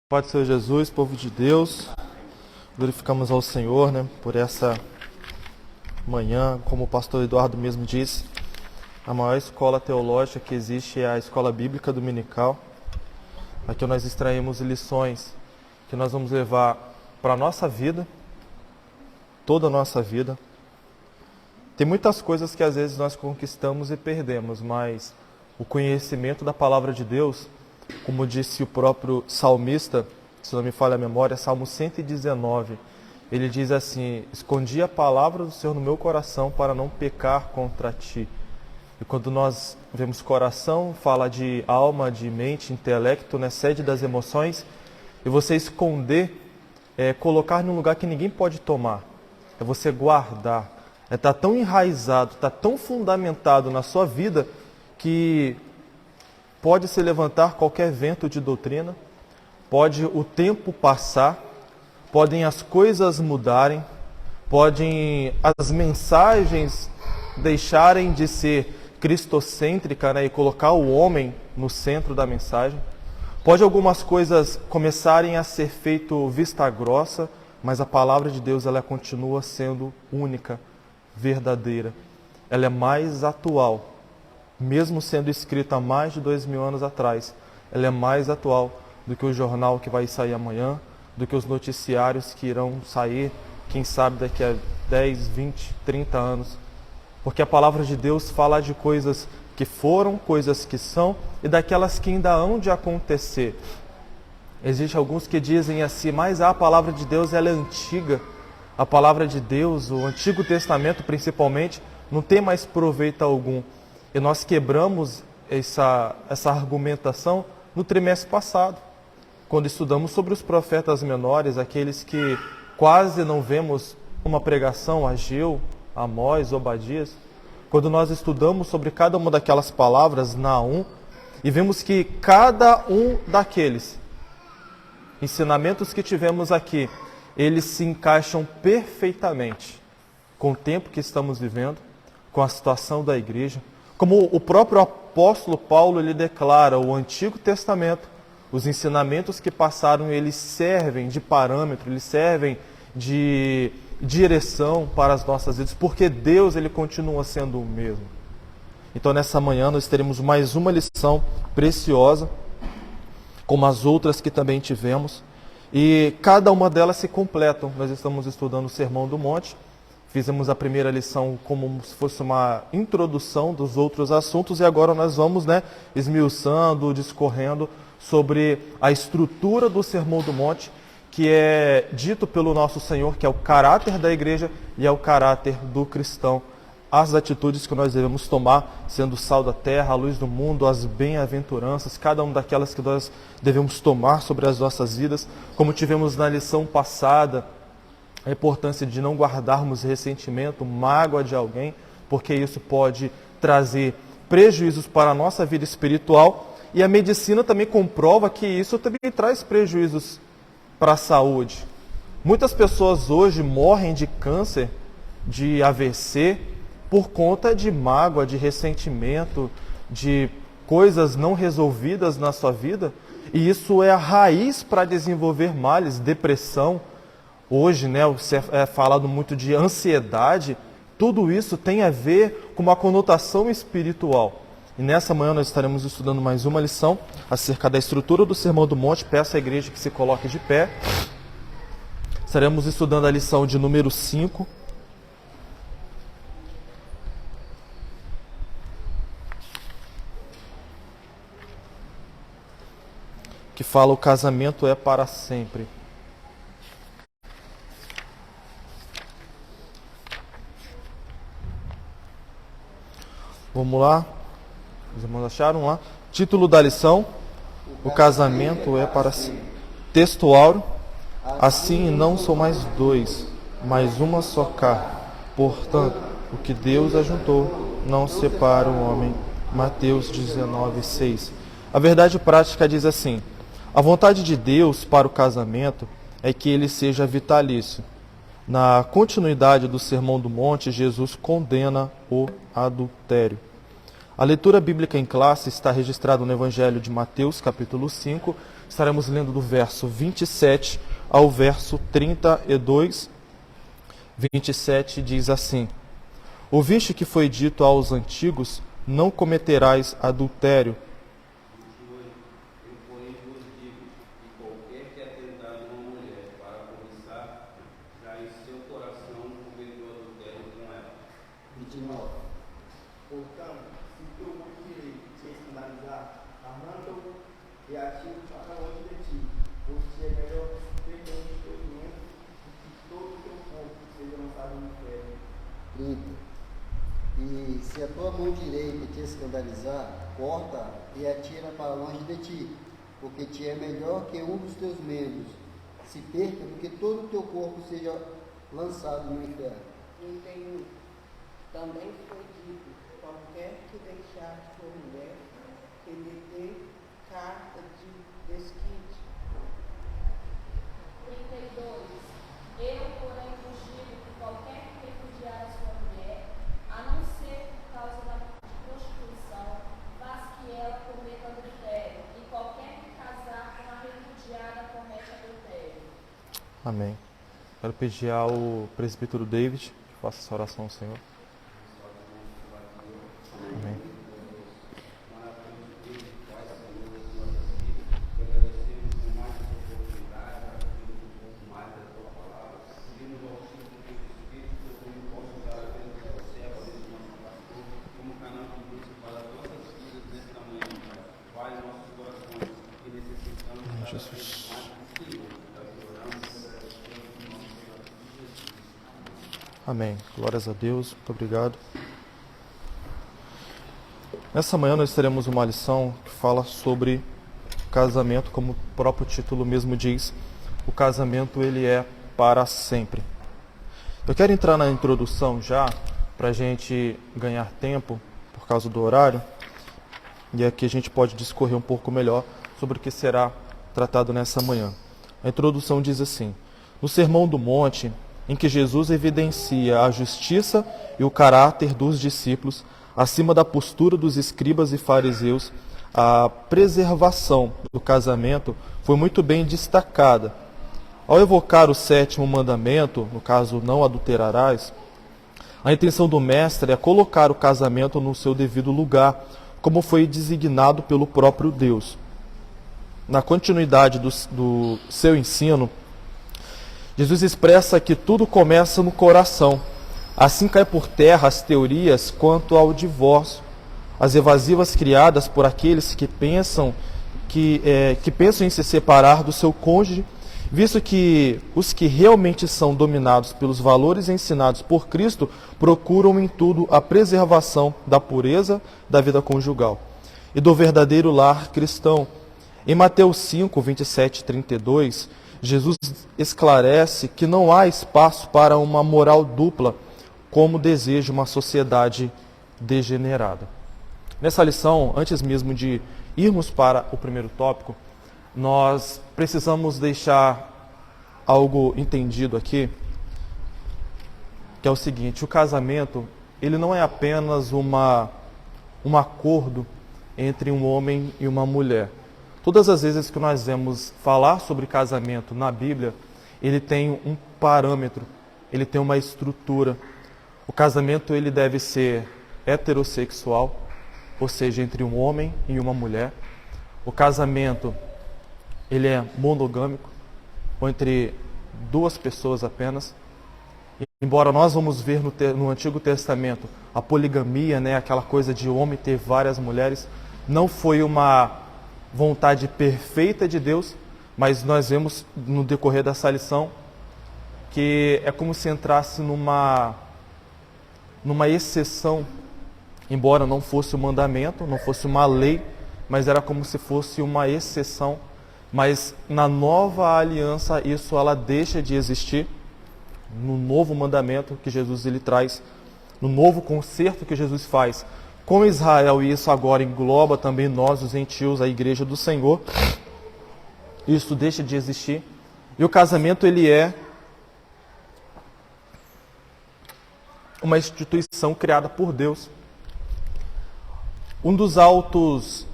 Pode ser Jesus, povo de Deus, glorificamos ao Senhor, por essa manhã, como o pastor Eduardo mesmo disse, a maior escola teológica que existe é a Escola Bíblica Dominical. Aqui nós extraímos lições que nós vamos levar para a nossa vida, toda a nossa vida. Tem muitas coisas que às vezes nós conquistamos e perdemos, mas o conhecimento da palavra de Deus, como disse o próprio salmista, se não me falha a memória, Salmo 119, ele diz assim: escondi a palavra do Senhor no meu coração para não pecar contra ti. E quando nós vemos coração, fala de alma, de mente, intelecto, sede das emoções, e você esconder é colocar num lugar que ninguém pode tomar, é você guardar, é estar tão enraizado, está tão fundamentado na sua vida que pode se levantar qualquer vento de doutrina, pode o tempo passar, podem as coisas mudarem, podem as mensagens deixarem de ser cristocêntrica, e colocar o homem no centro da mensagem. Pode algumas coisas começarem a ser feito vista grossa, mas a palavra de Deus ela continua sendo única, verdadeira. Ela é mais atual. Mesmo sendo escrita há mais de 2000 anos atrás, ela é mais atual do que o jornal que vai sair amanhã, do que os noticiários que irão sair, quem sabe daqui a 10, 20, 30 anos. Porque a palavra de Deus fala de coisas que foram, coisas que são e daquelas que ainda hão de acontecer. Existem alguns que dizem assim, mas a palavra de Deus ela é antiga. A palavra de Deus, o Antigo Testamento principalmente, não tem mais proveito algum. E nós quebramos essa argumentação no trimestre passado, quando estudamos sobre os profetas menores, aqueles que quase não vemos uma pregação, Ageu, Amós, Obadias. Quando nós estudamos sobre cada uma daquelas palavras, Naum, e vemos que cada um daqueles ensinamentos que tivemos aqui, eles se encaixam perfeitamente com o tempo que estamos vivendo, com a situação da igreja. Como o próprio apóstolo Paulo ele declara, o Antigo Testamento, os ensinamentos que passaram, eles servem de parâmetro, eles servem de direção para as nossas vidas, porque Deus ele continua sendo o mesmo. Então nessa manhã nós teremos mais uma lição preciosa, como as outras que também tivemos, e cada uma delas se completam. Nós estamos estudando o Sermão do Monte. Fizemos a primeira lição como se fosse uma introdução dos outros assuntos e agora nós vamos esmiuçando, discorrendo sobre a estrutura do Sermão do Monte, que é dito pelo nosso Senhor, que é o caráter da igreja e é o caráter do cristão. As atitudes que nós devemos tomar, sendo o sal da terra, a luz do mundo, as bem-aventuranças, cada uma daquelas que nós devemos tomar sobre as nossas vidas, como tivemos na lição passada, a importância de não guardarmos ressentimento, mágoa de alguém, porque isso pode trazer prejuízos para a nossa vida espiritual. E a medicina também comprova que isso também traz prejuízos para a saúde. Muitas pessoas hoje morrem de câncer, de AVC, por conta de mágoa, de ressentimento, de coisas não resolvidas na sua vida. E isso é a raiz para desenvolver males, depressão. Hoje, é falado muito de ansiedade, tudo isso tem a ver com uma conotação espiritual. E nessa manhã nós estaremos estudando mais uma lição acerca da estrutura do Sermão do Monte. Peço à igreja que se coloque de pé. Estaremos estudando a lição de número 5. Que fala: o casamento é para sempre. Vamos lá, os irmãos acharam lá? Título da lição: o casamento é para sempre. Texto áureo: assim não são mais dois, mas uma só carne. Portanto, o que Deus ajuntou, não separa o homem. Mateus 19:6. A verdade prática diz assim: a vontade de Deus para o casamento é que ele seja vitalício. Na continuidade do Sermão do Monte, Jesus condena o adultério. A leitura bíblica em classe está registrada no Evangelho de Mateus, capítulo 5, Estaremos lendo do verso 27 ao verso 32. 27 diz assim: Ouviste que foi dito aos antigos, não cometerás adultério. Portanto, se teu olho direito te escandalizar, arranca-o e atira-o para longe de ti, pois te é melhor que se perca os teus membros do que todo o teu corpo seja lançado no inferno. 30. E se a tua mão direita te escandalizar, corta e atira para longe de ti, porque te é melhor que um dos teus membros se perca do que todo o teu corpo seja lançado no inferno. 31. Também foi dito: qualquer que deixar sua mulher, que lhe dê carta de desquite. 32. Eu, porém, vos digo que qualquer que repudiar a sua mulher, a não ser por causa da prostituição, faz que ela cometa adultério, e qualquer que casar com a repudiada comete adultério. Amém. Quero pedir ao presbítero David que faça essa oração ao Senhor. Amém. Jesus. Amém. Glórias a Deus. Muito obrigado. Nessa manhã nós teremos uma lição que fala sobre casamento, como o próprio título mesmo diz. O casamento, ele é para sempre. Eu quero entrar na introdução já, para a gente ganhar tempo, por causa do horário, e aqui a gente pode discorrer um pouco melhor sobre o que será tratado nessa manhã. A introdução diz assim: no Sermão do Monte, em que Jesus evidencia a justiça e o caráter dos discípulos, acima da postura dos escribas e fariseus, a preservação do casamento foi muito bem destacada. Ao evocar o 7º mandamento, no caso, não adulterarás, a intenção do mestre é colocar o casamento no seu devido lugar, como foi designado pelo próprio Deus. Na continuidade do seu ensino, Jesus expressa que tudo começa no coração. Assim cai por terra as teorias quanto ao divórcio, as evasivas criadas por aqueles que pensam em se separar do seu cônjuge, visto que os que realmente são dominados pelos valores ensinados por Cristo procuram em tudo a preservação da pureza da vida conjugal e do verdadeiro lar cristão. Em Mateus 5, 27 e 32, Jesus esclarece que não há espaço para uma moral dupla, como deseja uma sociedade degenerada. Nessa lição, antes mesmo de irmos para o primeiro tópico, nós precisamos deixar algo entendido aqui, que é o seguinte: o casamento, ele não é apenas um acordo entre um homem e uma mulher. Todas as vezes que nós vemos falar sobre casamento na Bíblia, ele tem um parâmetro, ele tem uma estrutura. O casamento, ele deve ser heterossexual, ou seja, entre um homem e uma mulher. O casamento, ele é monogâmico, ou entre duas pessoas apenas. Embora nós vamos ver no Antigo Testamento a poligamia, aquela coisa de o homem ter várias mulheres, não foi uma vontade perfeita de Deus, mas nós vemos no decorrer dessa lição que é como se entrasse numa exceção, embora não fosse um mandamento, não fosse uma lei, mas era como se fosse uma exceção. Mas na nova aliança ela deixa de existir, no novo mandamento que Jesus ele traz, no novo concerto que Jesus faz com Israel, e isso agora engloba também nós, os gentios, a igreja do Senhor. Isso deixa de existir. E o casamento, ele é uma instituição criada por Deus. Um dos altos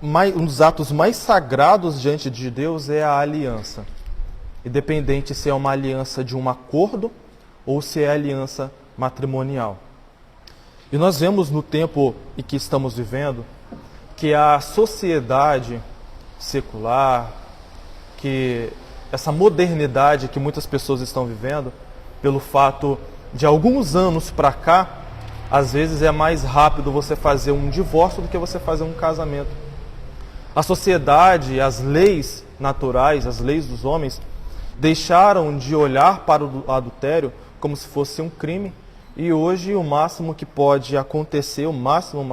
um dos atos mais sagrados diante de Deus é a aliança. Independente se é uma aliança de um acordo ou se é aliança matrimonial. E nós vemos no tempo em que estamos vivendo que a sociedade secular, que essa modernidade que muitas pessoas estão vivendo, pelo fato de alguns anos para cá, às vezes é mais rápido você fazer um divórcio do que você fazer um casamento. A sociedade, as leis naturais, as leis dos homens, deixaram de olhar para o adultério como se fosse um crime, e hoje o máximo que pode acontecer, o máximo,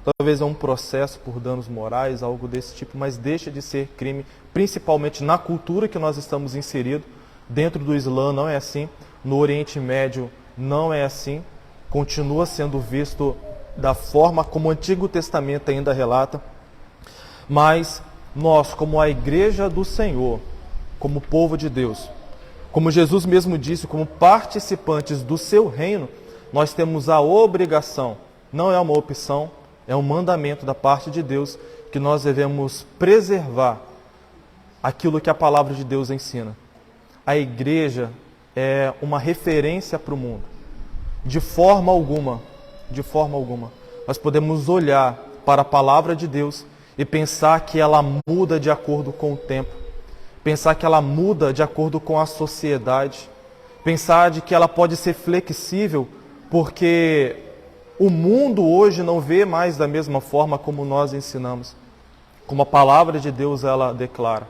talvez é um processo por danos morais, algo desse tipo, mas deixa de ser crime, principalmente na cultura que nós estamos inseridos. Dentro do Islã não é assim, no Oriente Médio não é assim, continua sendo visto da forma como o Antigo Testamento ainda relata, mas nós, como a Igreja do Senhor, como povo de Deus, como Jesus mesmo disse, como participantes do seu reino, nós temos a obrigação, não é uma opção, é um mandamento da parte de Deus, que nós devemos preservar aquilo que a palavra de Deus ensina. A igreja é uma referência para o mundo. De forma alguma, nós podemos olhar para a palavra de Deus e pensar que ela muda de acordo com o tempo, pensar que ela muda de acordo com a sociedade, pensar de que ela pode ser flexível, porque o mundo hoje não vê mais da mesma forma como nós ensinamos, como a palavra de Deus ela declara.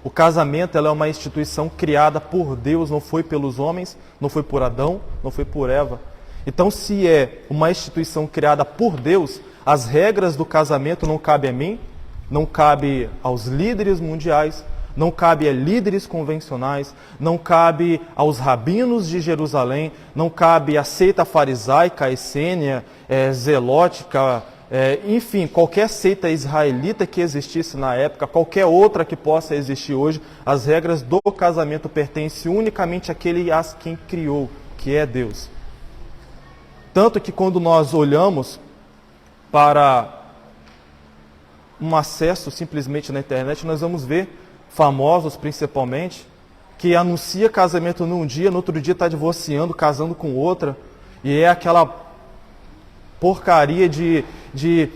O casamento ela é uma instituição criada por Deus, não foi pelos homens, não foi por Adão, não foi por Eva. Então, se é uma instituição criada por Deus, as regras do casamento não cabem a mim, não cabe aos líderes mundiais, não cabe a líderes convencionais, não cabe aos rabinos de Jerusalém, não cabe à seita farisaica, essênia, zelótica, enfim, qualquer seita israelita que existisse na época, qualquer outra que possa existir hoje, as regras do casamento pertencem unicamente àquele a quem criou, que é Deus. Tanto que quando nós olhamos para um acesso simplesmente na internet, nós vamos ver famosos principalmente, que anuncia casamento num dia, no outro dia está divorciando, casando com outra, e é aquela porcaria de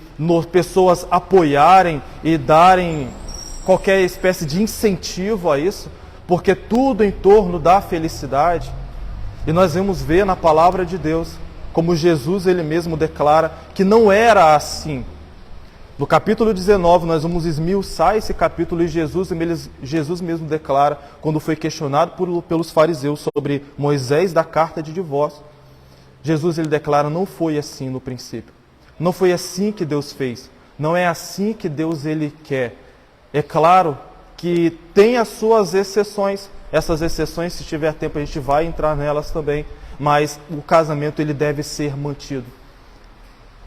pessoas apoiarem e darem qualquer espécie de incentivo a isso, porque tudo em torno da felicidade. E nós vamos ver na palavra de Deus, como Jesus ele mesmo declara, que não era assim. No capítulo 19, nós vamos esmiuçar esse capítulo e Jesus mesmo declara, quando foi questionado pelos fariseus sobre Moisés da carta de divórcio. Jesus ele declara, não foi assim no princípio. Não foi assim que Deus fez. Não é assim que Deus ele quer. É claro que tem as suas exceções. Essas exceções, se tiver tempo, a gente vai entrar nelas também. Mas o casamento ele deve ser mantido.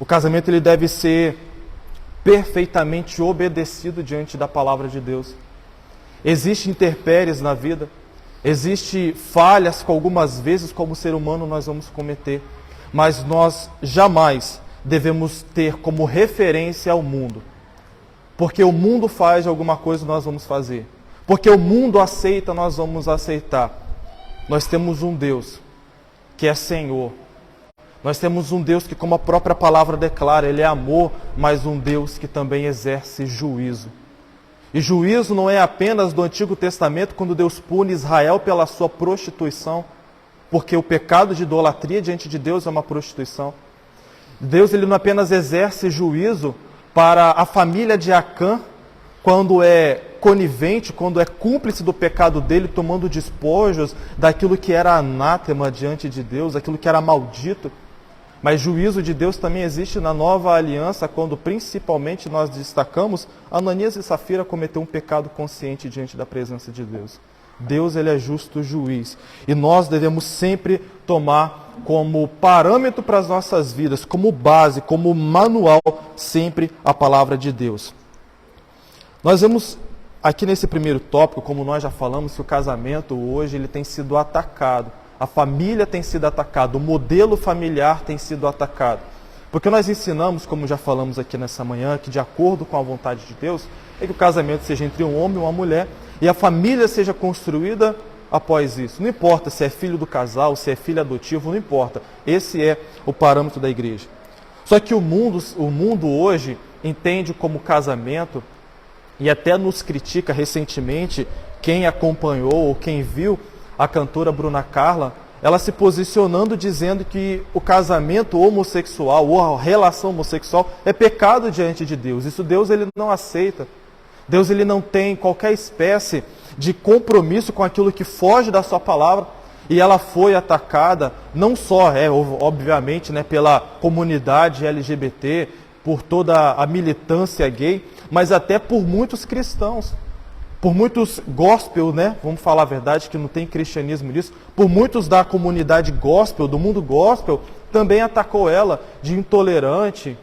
O casamento ele deve ser perfeitamente obedecido diante da palavra de Deus. Existem intempéries na vida, existem falhas que algumas vezes como ser humano nós vamos cometer, mas nós jamais devemos ter como referência o mundo. Porque o mundo faz alguma coisa, nós vamos fazer. Porque o mundo aceita, nós vamos aceitar. Nós temos um Deus que é Senhor. Nós temos um Deus que, como a própria palavra declara, Ele é amor, mas um Deus que também exerce juízo. E juízo não é apenas do Antigo Testamento, quando Deus pune Israel pela sua prostituição, porque o pecado de idolatria diante de Deus é uma prostituição. Deus ele não apenas exerce juízo para a família de Acã, quando é conivente, quando é cúmplice do pecado dele, tomando despojos daquilo que era anátema diante de Deus, aquilo que era maldito. Mas juízo de Deus também existe na nova aliança, quando principalmente nós destacamos, Ananias e Safira cometeu um pecado consciente diante da presença de Deus. Deus ele é justo juiz. E nós devemos sempre tomar como parâmetro para as nossas vidas, como base, como manual, sempre a palavra de Deus. Nós vemos aqui nesse primeiro tópico, como nós já falamos, que o casamento hoje ele tem sido atacado. A família tem sido atacada, o modelo familiar tem sido atacado. Porque nós ensinamos, como já falamos aqui nessa manhã, que de acordo com a vontade de Deus, é que o casamento seja entre um homem e uma mulher, e a família seja construída após isso. Não importa se é filho do casal, se é filho adotivo, não importa. Esse é o parâmetro da igreja. Só que o mundo hoje entende como casamento, e até nos critica recentemente, quem acompanhou ou quem viu a cantora Bruna Carla, ela se posicionando dizendo que o casamento homossexual ou a relação homossexual é pecado diante de Deus. Isso Deus ele não aceita. Deus ele não tem qualquer espécie de compromisso com aquilo que foge da sua palavra. E ela foi atacada não só, obviamente, pela comunidade LGBT, por toda a militância gay, mas até por muitos cristãos. Por muitos gospel, vamos falar a verdade, que não tem cristianismo nisso, por muitos da comunidade gospel, do mundo gospel, também atacou ela de intolerante,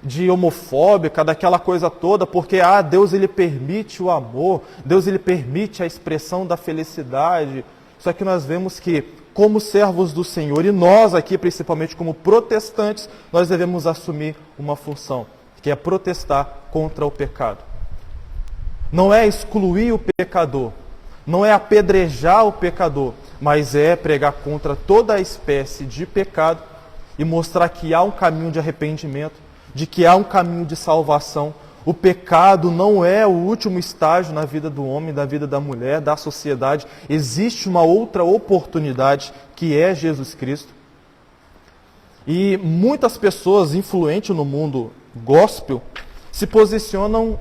de homofóbica, daquela coisa toda, porque Deus ele permite o amor, Deus ele permite a expressão da felicidade. Só que nós vemos que, como servos do Senhor, e nós aqui, principalmente como protestantes, nós devemos assumir uma função, que é protestar contra o pecado. Não é excluir o pecador, não é apedrejar o pecador, mas é pregar contra toda a espécie de pecado e mostrar que há um caminho de arrependimento, de que há um caminho de salvação. O pecado não é o último estágio na vida do homem, da vida da mulher, da sociedade. Existe uma outra oportunidade, que é Jesus Cristo. E muitas pessoas influentes no mundo gospel se posicionam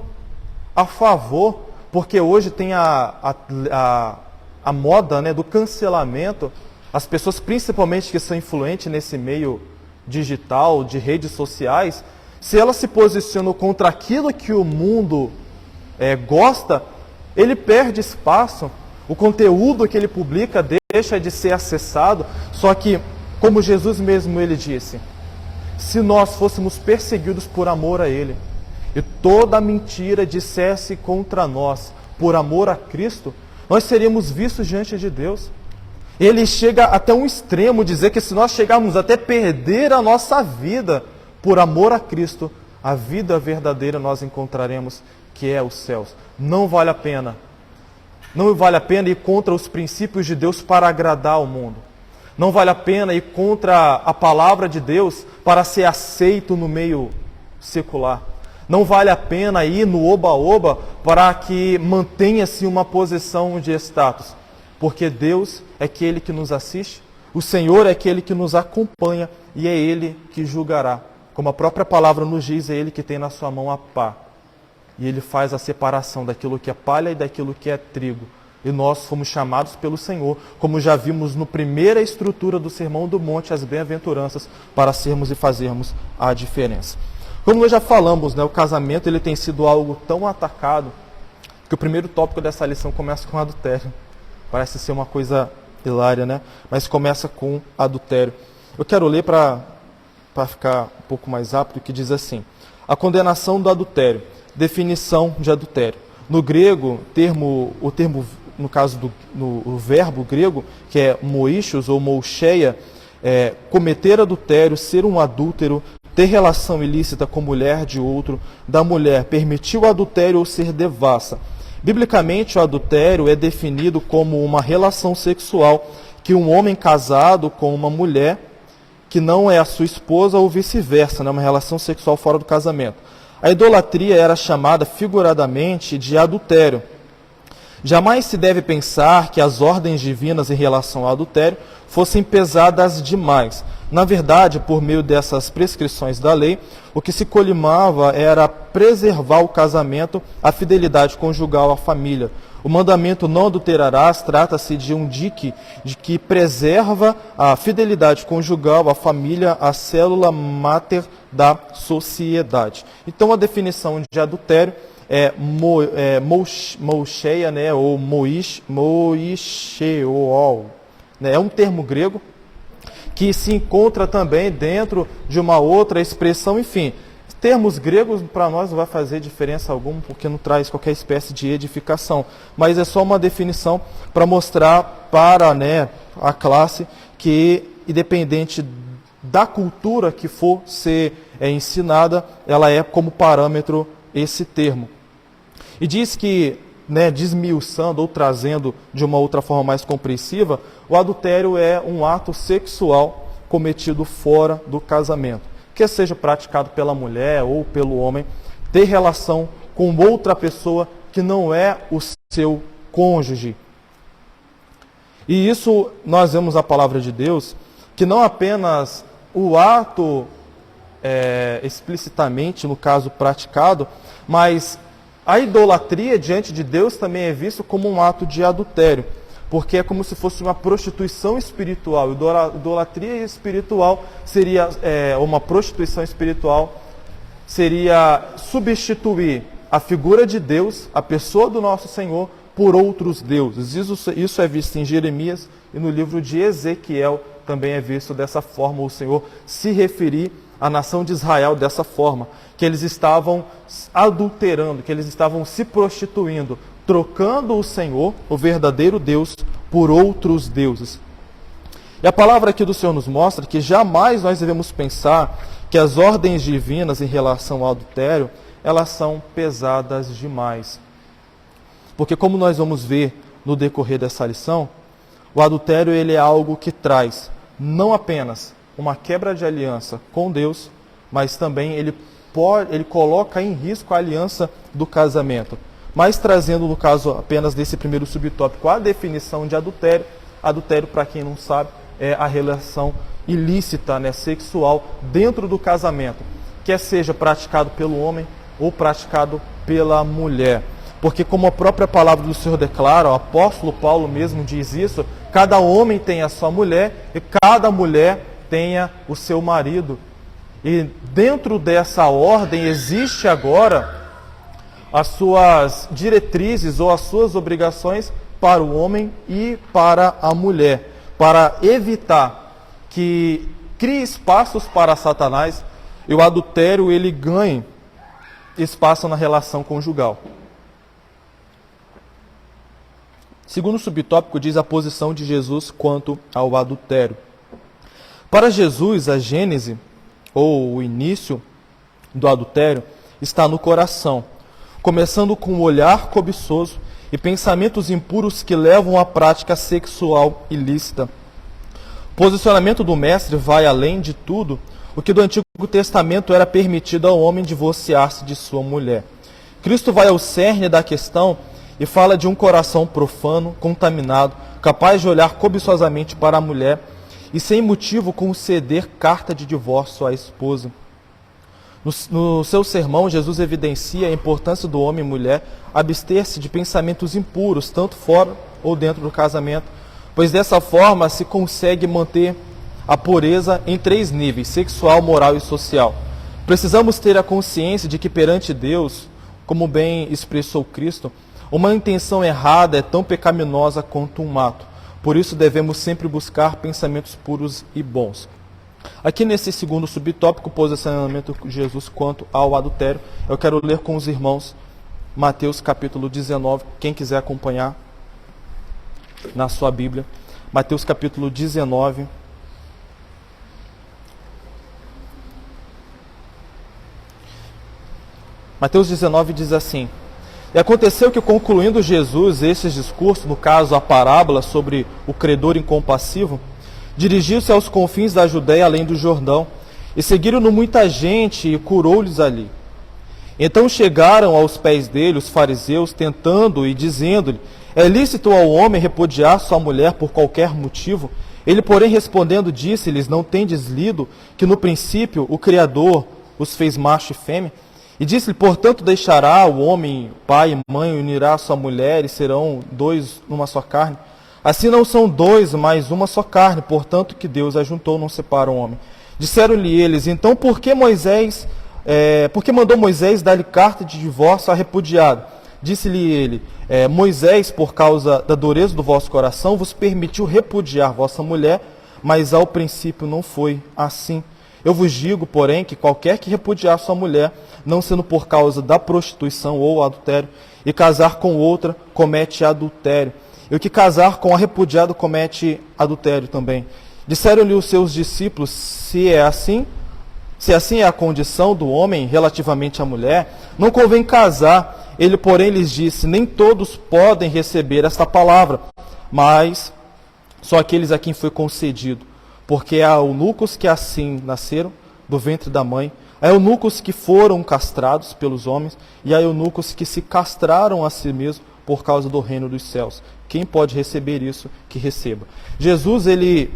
a favor, porque hoje tem a moda do cancelamento. As pessoas, principalmente que são influentes nesse meio digital, de redes sociais, se elas se posicionam contra aquilo que o mundo gosta, ele perde espaço. O conteúdo que ele publica deixa de ser acessado. Só que, como Jesus mesmo ele disse, se nós fôssemos perseguidos por amor a ele, e toda mentira dissesse contra nós, por amor a Cristo, nós seríamos vistos diante de Deus. Ele chega até um extremo, dizer que se nós chegarmos até perder a nossa vida, por amor a Cristo, a vida verdadeira nós encontraremos, que é os céus. Não vale a pena. Não vale a pena ir contra os princípios de Deus para agradar o mundo. Não vale a pena ir contra a palavra de Deus para ser aceito no meio secular. Não vale a pena ir no oba-oba para que mantenha-se uma posição de status. Porque Deus é aquele que nos assiste, o Senhor é aquele que nos acompanha e é Ele que julgará. Como a própria palavra nos diz, é Ele que tem na sua mão a pá. E Ele faz a separação daquilo que é palha e daquilo que é trigo. E nós fomos chamados pelo Senhor, como já vimos na primeira estrutura do Sermão do Monte, as bem-aventuranças, para sermos e fazermos a diferença. Como nós já falamos, o casamento ele tem sido algo tão atacado, que o primeiro tópico dessa lição começa com adultério. Parece ser uma coisa hilária, mas começa com adultério. Eu quero ler para ficar um pouco mais rápido, que diz assim: a condenação do adultério, definição de adultério. No grego, o termo, no caso o verbo grego, que é moichos ou moucheia, é cometer adultério, ser um adúltero, ter relação ilícita com mulher de outro, da mulher permitir o adultério ou ser devassa. Biblicamente, o adultério é definido como uma relação sexual que um homem casado com uma mulher que não é a sua esposa ou vice-versa, uma relação sexual fora do casamento. A idolatria era chamada figuradamente de adultério. Jamais se deve pensar que as ordens divinas em relação ao adultério fossem pesadas demais. Na verdade, por meio dessas prescrições da lei, o que se colimava era preservar o casamento, a fidelidade conjugal à família. O mandamento não adulterarás trata-se de um dique de que preserva a fidelidade conjugal, a família, a célula máter da sociedade. Então, a definição de adultério é moucheia, ou moicheol. É um termo grego que se encontra também dentro de uma outra expressão, enfim. Termos gregos para nós não vai fazer diferença alguma, porque não traz qualquer espécie de edificação. Mas é só uma definição para mostrar para a classe que, independente da cultura que for ser ensinada, ela é como parâmetro esse termo. E diz que, desmiuçando ou trazendo de uma outra forma mais compreensiva, o adultério é um ato sexual cometido fora do casamento, que seja praticado pela mulher ou pelo homem, ter relação com outra pessoa que não é o seu cônjuge. E isso nós vemos na palavra de Deus, que não apenas o ato explicitamente, no caso, praticado, mas a idolatria diante de Deus também é visto como um ato de adultério, porque é como se fosse uma prostituição espiritual. Idolatria espiritual seria, uma prostituição espiritual seria substituir a figura de Deus, a pessoa do nosso Senhor, por outros deuses. Isso é visto em Jeremias e no livro de Ezequiel também é visto dessa forma, o Senhor se referir à nação de Israel dessa forma, que eles estavam adulterando, que eles estavam se prostituindo, trocando o Senhor, o verdadeiro Deus, por outros deuses. E a palavra aqui do Senhor nos mostra que jamais nós devemos pensar que as ordens divinas em relação ao adultério, elas são pesadas demais. Porque como nós vamos ver no decorrer dessa lição, o adultério ele é algo que traz não apenas uma quebra de aliança com Deus, mas também ele coloca em risco a aliança do casamento. Mas trazendo, no caso apenas desse primeiro subtópico, a definição de adultério. Adultério, para quem não sabe, é a relação ilícita, sexual, dentro do casamento, quer seja praticado pelo homem ou praticado pela mulher. Porque como a própria palavra do Senhor declara, o apóstolo Paulo mesmo diz isso, cada homem tem a sua mulher e cada mulher tenha o seu marido. E dentro dessa ordem existe agora as suas diretrizes ou as suas obrigações para o homem e para a mulher, para evitar que crie espaços para Satanás e o adultério ele ganhe espaço na relação conjugal. Segundo subtópico diz a posição de Jesus quanto ao adultério. Para Jesus, a gênese, ou o início do adultério, está no coração, começando com o olhar cobiçoso e pensamentos impuros que levam à prática sexual ilícita. O posicionamento do mestre vai além de tudo o que do Antigo Testamento era permitido ao homem divorciar-se de sua mulher. Cristo vai ao cerne da questão e fala de um coração profano, contaminado, capaz de olhar cobiçosamente para a mulher e sem motivo conceder carta de divórcio à esposa. No seu sermão, Jesus evidencia a importância do homem e mulher abster-se de pensamentos impuros, tanto fora ou dentro do casamento, pois dessa forma se consegue manter a pureza em 3 níveis, sexual, moral e social. Precisamos ter a consciência de que perante Deus, como bem expressou Cristo, uma intenção errada é tão pecaminosa quanto um ato. Por isso devemos sempre buscar pensamentos puros e bons. Aqui nesse segundo subtópico, posicionamento de Jesus quanto ao adultério, eu quero ler com os irmãos Mateus capítulo 19, quem quiser acompanhar na sua Bíblia. Mateus capítulo 19. Mateus 19 diz assim: E aconteceu que, concluindo Jesus esses discursos, no caso a parábola sobre o credor incompassivo, dirigiu-se aos confins da Judéia além do Jordão, e seguiram-no muita gente e curou-lhes ali. Então chegaram aos pés dele os fariseus, tentando e dizendo-lhe: É lícito ao homem repudiar sua mulher por qualquer motivo? Ele, porém, respondendo, disse-lhes: Não tendes lido que no princípio o Criador os fez macho e fêmea? E disse-lhe: Portanto, deixará o homem pai e mãe, unirá a sua mulher, e serão 2 numa só carne. Assim não são 2, mas uma só carne, portanto que Deus ajuntou, não separa o homem. Disseram-lhe eles: Então por que mandou Moisés dar-lhe carta de divórcio à repudiada? Disse-lhe ele: Moisés, por causa da dureza do vosso coração, vos permitiu repudiar vossa mulher, mas ao princípio não foi assim. Eu vos digo, porém, que qualquer que repudiar sua mulher, não sendo por causa da prostituição ou adultério, e casar com outra, comete adultério. E o que casar com a repudiada comete adultério também. Disseram-lhe os seus discípulos: se assim é a condição do homem relativamente à mulher, não convém casar. Ele, porém, lhes disse: nem todos podem receber esta palavra, mas só aqueles a quem foi concedido. Porque há eunucos que assim nasceram do ventre da mãe, há eunucos que foram castrados pelos homens, e há eunucos que se castraram a si mesmos por causa do reino dos céus. Quem pode receber isso, que receba. Jesus, ele,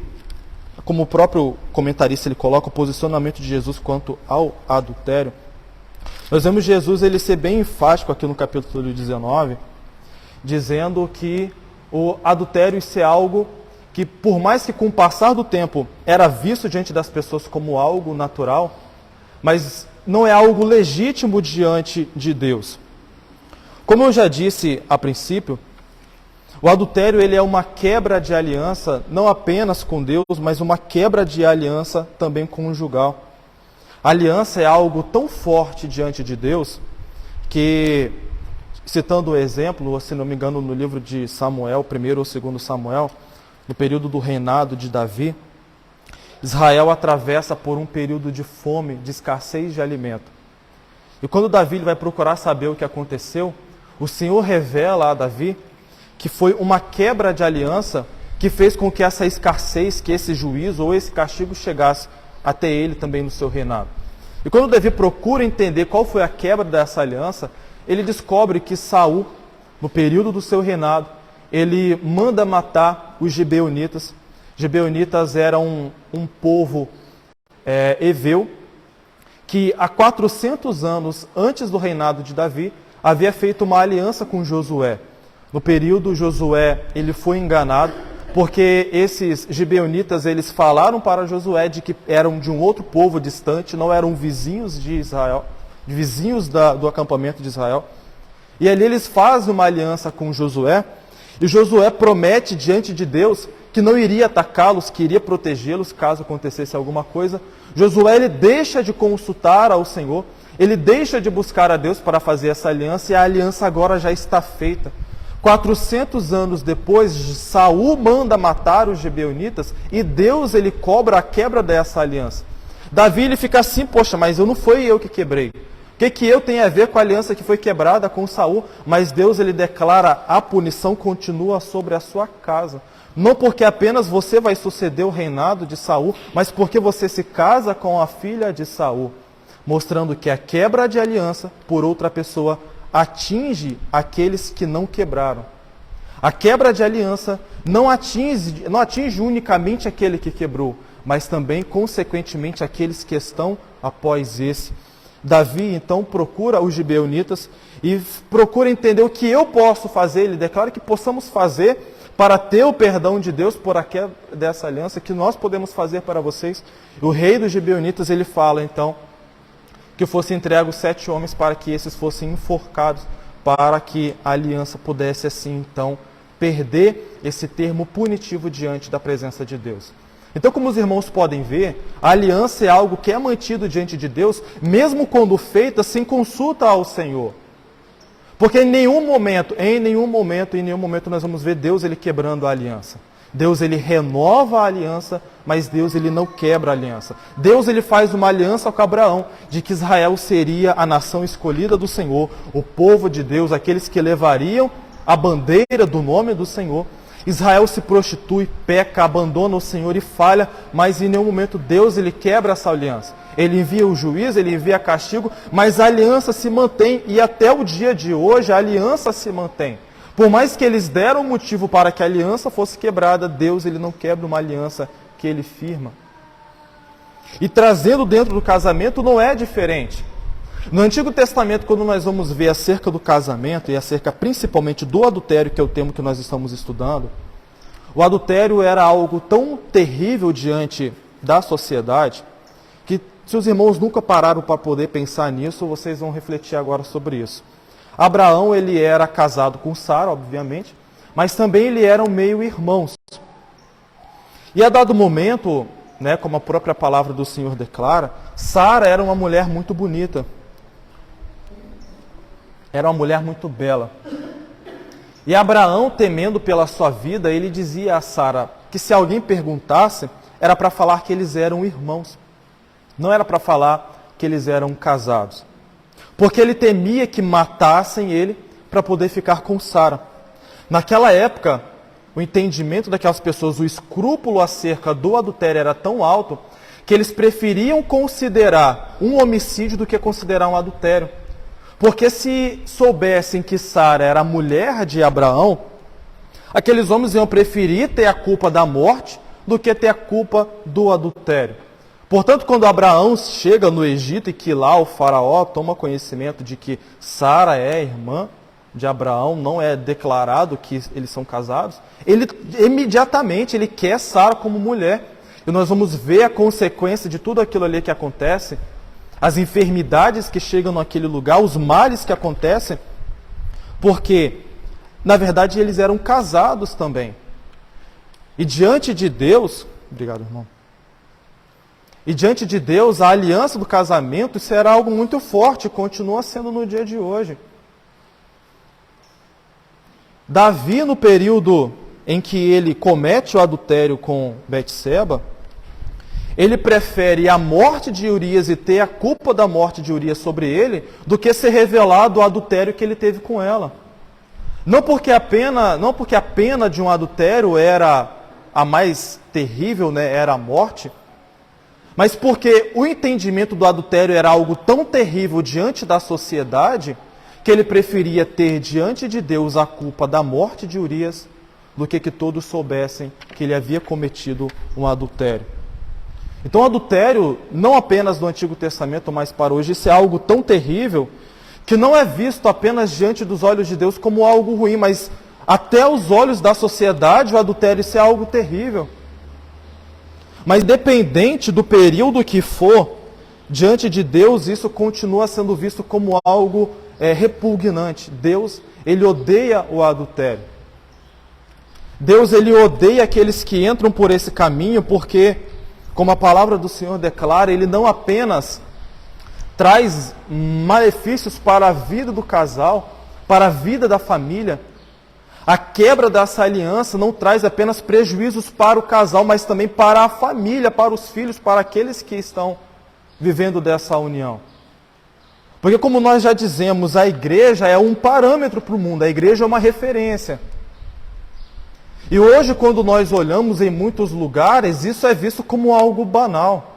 como o próprio comentarista, ele coloca o posicionamento de Jesus quanto ao adultério. Nós vemos Jesus ele ser bem enfático aqui no capítulo 19, dizendo que o adultério isso é algo que, por mais que com o passar do tempo era visto diante das pessoas como algo natural, mas não é algo legítimo diante de Deus. Como eu já disse a princípio, o adultério ele é uma quebra de aliança, não apenas com Deus, mas uma quebra de aliança também conjugal. A aliança é algo tão forte diante de Deus que, citando o exemplo, se não me engano, no livro de Samuel, 1º ou 2º Samuel, no período do reinado de Davi, Israel atravessa por um período de fome, de escassez de alimento. E quando Davi vai procurar saber o que aconteceu, o Senhor revela a Davi que foi uma quebra de aliança que fez com que essa escassez, que esse juízo ou esse castigo chegasse até ele também no seu reinado. E quando Davi procura entender qual foi a quebra dessa aliança, ele descobre que Saul, no período do seu reinado, ele manda matar os gibeonitas. Gibeonitas eram um povo heveu, que há 400 anos antes do reinado de Davi, havia feito uma aliança com Josué. No período, Josué ele foi enganado, porque esses gibeonitas eles falaram para Josué de que eram de um outro povo distante, não eram vizinhos de Israel, vizinhos do acampamento de Israel. E ali eles fazem uma aliança com Josué, e Josué promete diante de Deus que não iria atacá-los, que iria protegê-los caso acontecesse alguma coisa. Josué ele deixa de consultar ao Senhor, ele deixa de buscar a Deus para fazer essa aliança, e a aliança agora já está feita. 400 anos depois, Saul manda matar os gibeonitas e Deus ele cobra a quebra dessa aliança. Davi ele fica assim: poxa, mas não foi eu que quebrei. O que eu tenho a ver com a aliança que foi quebrada com Saul? Mas Deus ele declara: a punição continua sobre a sua casa. Não porque apenas você vai suceder o reinado de Saul, mas porque você se casa com a filha de Saul. Mostrando que a quebra de aliança por outra pessoa atinge aqueles que não quebraram. A quebra de aliança não atinge unicamente aquele que quebrou, mas também, consequentemente, aqueles que estão após esse. Davi, então, procura os gibeonitas e procura entender o que eu posso fazer. Ele declara que possamos fazer para ter o perdão de Deus por a quebra dessa aliança, que nós podemos fazer para vocês. O rei dos gibeonitas, ele fala, então, que fossem entregues 7 homens para que esses fossem enforcados, para que a aliança pudesse assim, então, perder esse termo punitivo diante da presença de Deus. Então, como os irmãos podem ver, a aliança é algo que é mantido diante de Deus, mesmo quando feita sem consulta ao Senhor. Porque em nenhum momento nós vamos ver Deus ele quebrando a aliança. Deus ele renova a aliança, mas Deus ele não quebra a aliança. Deus ele faz uma aliança com Abraão, de que Israel seria a nação escolhida do Senhor, o povo de Deus, aqueles que levariam a bandeira do nome do Senhor. Israel se prostitui, peca, abandona o Senhor e falha, mas em nenhum momento Deus ele quebra essa aliança. Ele envia o juízo, ele envia castigo, mas a aliança se mantém, e até o dia de hoje a aliança se mantém. Por mais que eles deram motivo para que a aliança fosse quebrada, Deus ele não quebra uma aliança que ele firma. E trazendo dentro do casamento não é diferente. No Antigo Testamento, quando nós vamos ver acerca do casamento e acerca principalmente do adultério, que é o tema que nós estamos estudando, o adultério era algo tão terrível diante da sociedade que, se os irmãos nunca pararam para poder pensar nisso, vocês vão refletir agora sobre isso. Abraão ele era casado com Sara, obviamente, mas também ele eram meio-irmãos. E a dado momento, como a própria palavra do Senhor declara, Sara era uma mulher muito bonita. Era uma mulher muito bela. E Abraão, temendo pela sua vida, ele dizia a Sara que se alguém perguntasse, era para falar que eles eram irmãos. Não era para falar que eles eram casados. Porque ele temia que matassem ele para poder ficar com Sara. Naquela época, o entendimento daquelas pessoas, o escrúpulo acerca do adultério era tão alto que eles preferiam considerar um homicídio do que considerar um adultério. Porque se soubessem que Sara era a mulher de Abraão, aqueles homens iam preferir ter a culpa da morte do que ter a culpa do adultério. Portanto, quando Abraão chega no Egito e que lá o faraó toma conhecimento de que Sara é irmã de Abraão, não é declarado que eles são casados, ele imediatamente ele quer Sara como mulher. E nós vamos ver a consequência de tudo aquilo ali que acontece, as enfermidades que chegam naquele lugar, os males que acontecem, porque, na verdade, eles eram casados também. E diante de Deus, obrigado, irmão. E diante de Deus, a aliança do casamento será algo muito forte, continua sendo no dia de hoje. Davi, no período em que ele comete o adultério com Betseba, ele prefere a morte de Urias e ter a culpa da morte de Urias sobre ele, do que ser revelado o adultério que ele teve com ela. Não porque a pena de um adultério era a mais terrível, né, era a morte, mas porque o entendimento do adultério era algo tão terrível diante da sociedade, que ele preferia ter diante de Deus a culpa da morte de Urias, do que todos soubessem que ele havia cometido um adultério. Então o adultério, não apenas no Antigo Testamento, mas para hoje, isso é algo tão terrível, que não é visto apenas diante dos olhos de Deus como algo ruim, mas até os olhos da sociedade, o adultério, isso é algo terrível. Mas dependente do período que for, diante de Deus, isso continua sendo visto como algo repugnante. Deus, ele odeia o adultério. Deus, ele odeia aqueles que entram por esse caminho, porque, como a palavra do Senhor declara, ele não apenas traz malefícios para a vida do casal, para a vida da família. A quebra dessa aliança não traz apenas prejuízos para o casal, mas também para a família, para os filhos, para aqueles que estão vivendo dessa união. Porque, como nós já dizemos, a igreja é um parâmetro para o mundo, a igreja é uma referência. E hoje, quando nós olhamos em muitos lugares, isso é visto como algo banal.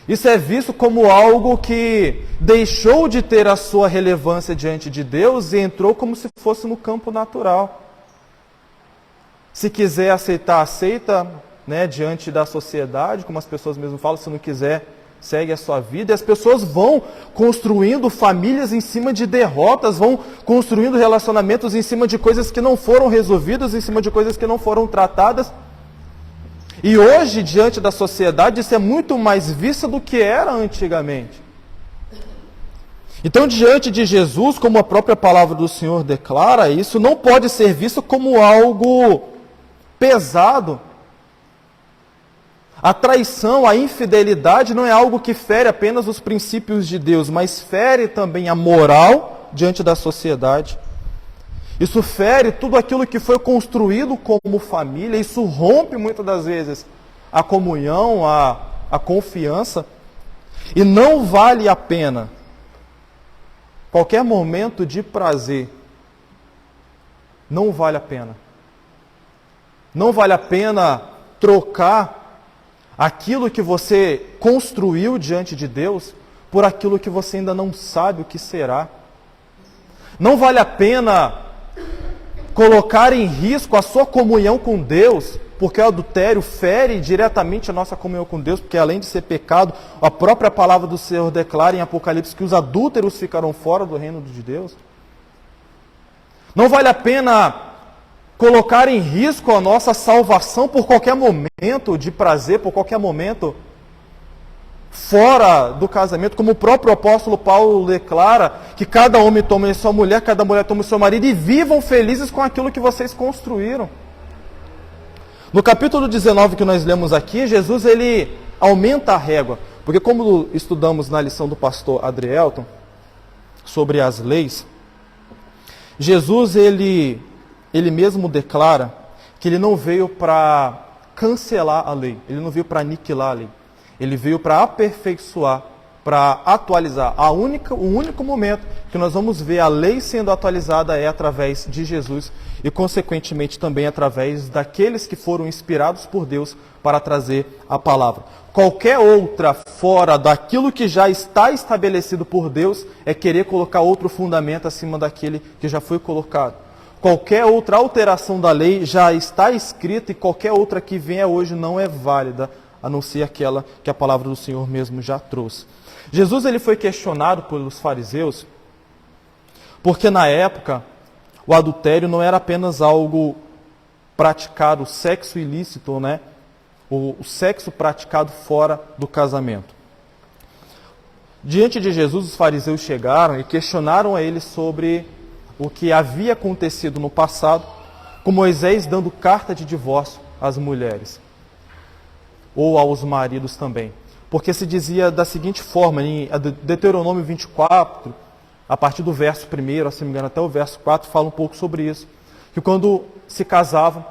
Isso é visto como algo que deixou de ter a sua relevância diante de Deus e entrou como se fosse no campo natural. Se quiser aceitar, aceita, né, diante da sociedade, como as pessoas mesmo falam, se não quiser, segue a sua vida. E as pessoas vão construindo famílias em cima de derrotas, vão construindo relacionamentos em cima de coisas que não foram resolvidas, em cima de coisas que não foram tratadas. E hoje, diante da sociedade, isso é muito mais visto do que era antigamente. Então, diante de Jesus, como a própria palavra do Senhor declara, isso não pode ser visto como algo pesado. A traição, a infidelidade não é algo que fere apenas os princípios de Deus, mas fere também a moral diante da sociedade. Isso fere tudo aquilo que foi construído como família, isso rompe muitas das vezes a comunhão, a confiança, e não vale a pena qualquer momento de prazer. Não vale a pena. Não vale a pena trocar aquilo que você construiu diante de Deus por aquilo que você ainda não sabe o que será. Não vale a pena colocar em risco a sua comunhão com Deus, porque o adultério fere diretamente a nossa comunhão com Deus, porque além de ser pecado, a própria palavra do Senhor declara em Apocalipse que os adúlteros ficarão fora do reino de Deus. Não vale a pena colocar em risco a nossa salvação por qualquer momento de prazer, por qualquer momento fora do casamento, como o próprio apóstolo Paulo declara, que cada homem tome sua mulher, cada mulher tome seu marido e vivam felizes com aquilo que vocês construíram. No capítulo 19 que nós lemos aqui, Jesus ele aumenta a régua, porque como estudamos na lição do pastor Adrielton sobre as leis, Jesus ele mesmo declara que ele não veio para cancelar a lei, ele não veio para aniquilar a lei. Ele veio para aperfeiçoar, para atualizar. O único momento que nós vamos ver a lei sendo atualizada é através de Jesus e, consequentemente, também através daqueles que foram inspirados por Deus para trazer a palavra. Qualquer outra fora daquilo que já está estabelecido por Deus é querer colocar outro fundamento acima daquele que já foi colocado. Qualquer outra alteração da lei já está escrita e qualquer outra que venha hoje não é válida, a não ser aquela que a palavra do Senhor mesmo já trouxe. Jesus ele foi questionado pelos fariseus, porque na época o adultério não era apenas algo praticado, o sexo ilícito, né? O sexo praticado fora do casamento. Diante de Jesus, os fariseus chegaram e questionaram a ele sobre o que havia acontecido no passado, com Moisés dando carta de divórcio às mulheres, ou aos maridos também. Porque se dizia da seguinte forma, em Deuteronômio 24, a partir do verso 1, se não me engano, até o verso 4, fala um pouco sobre isso. Que quando se casavam,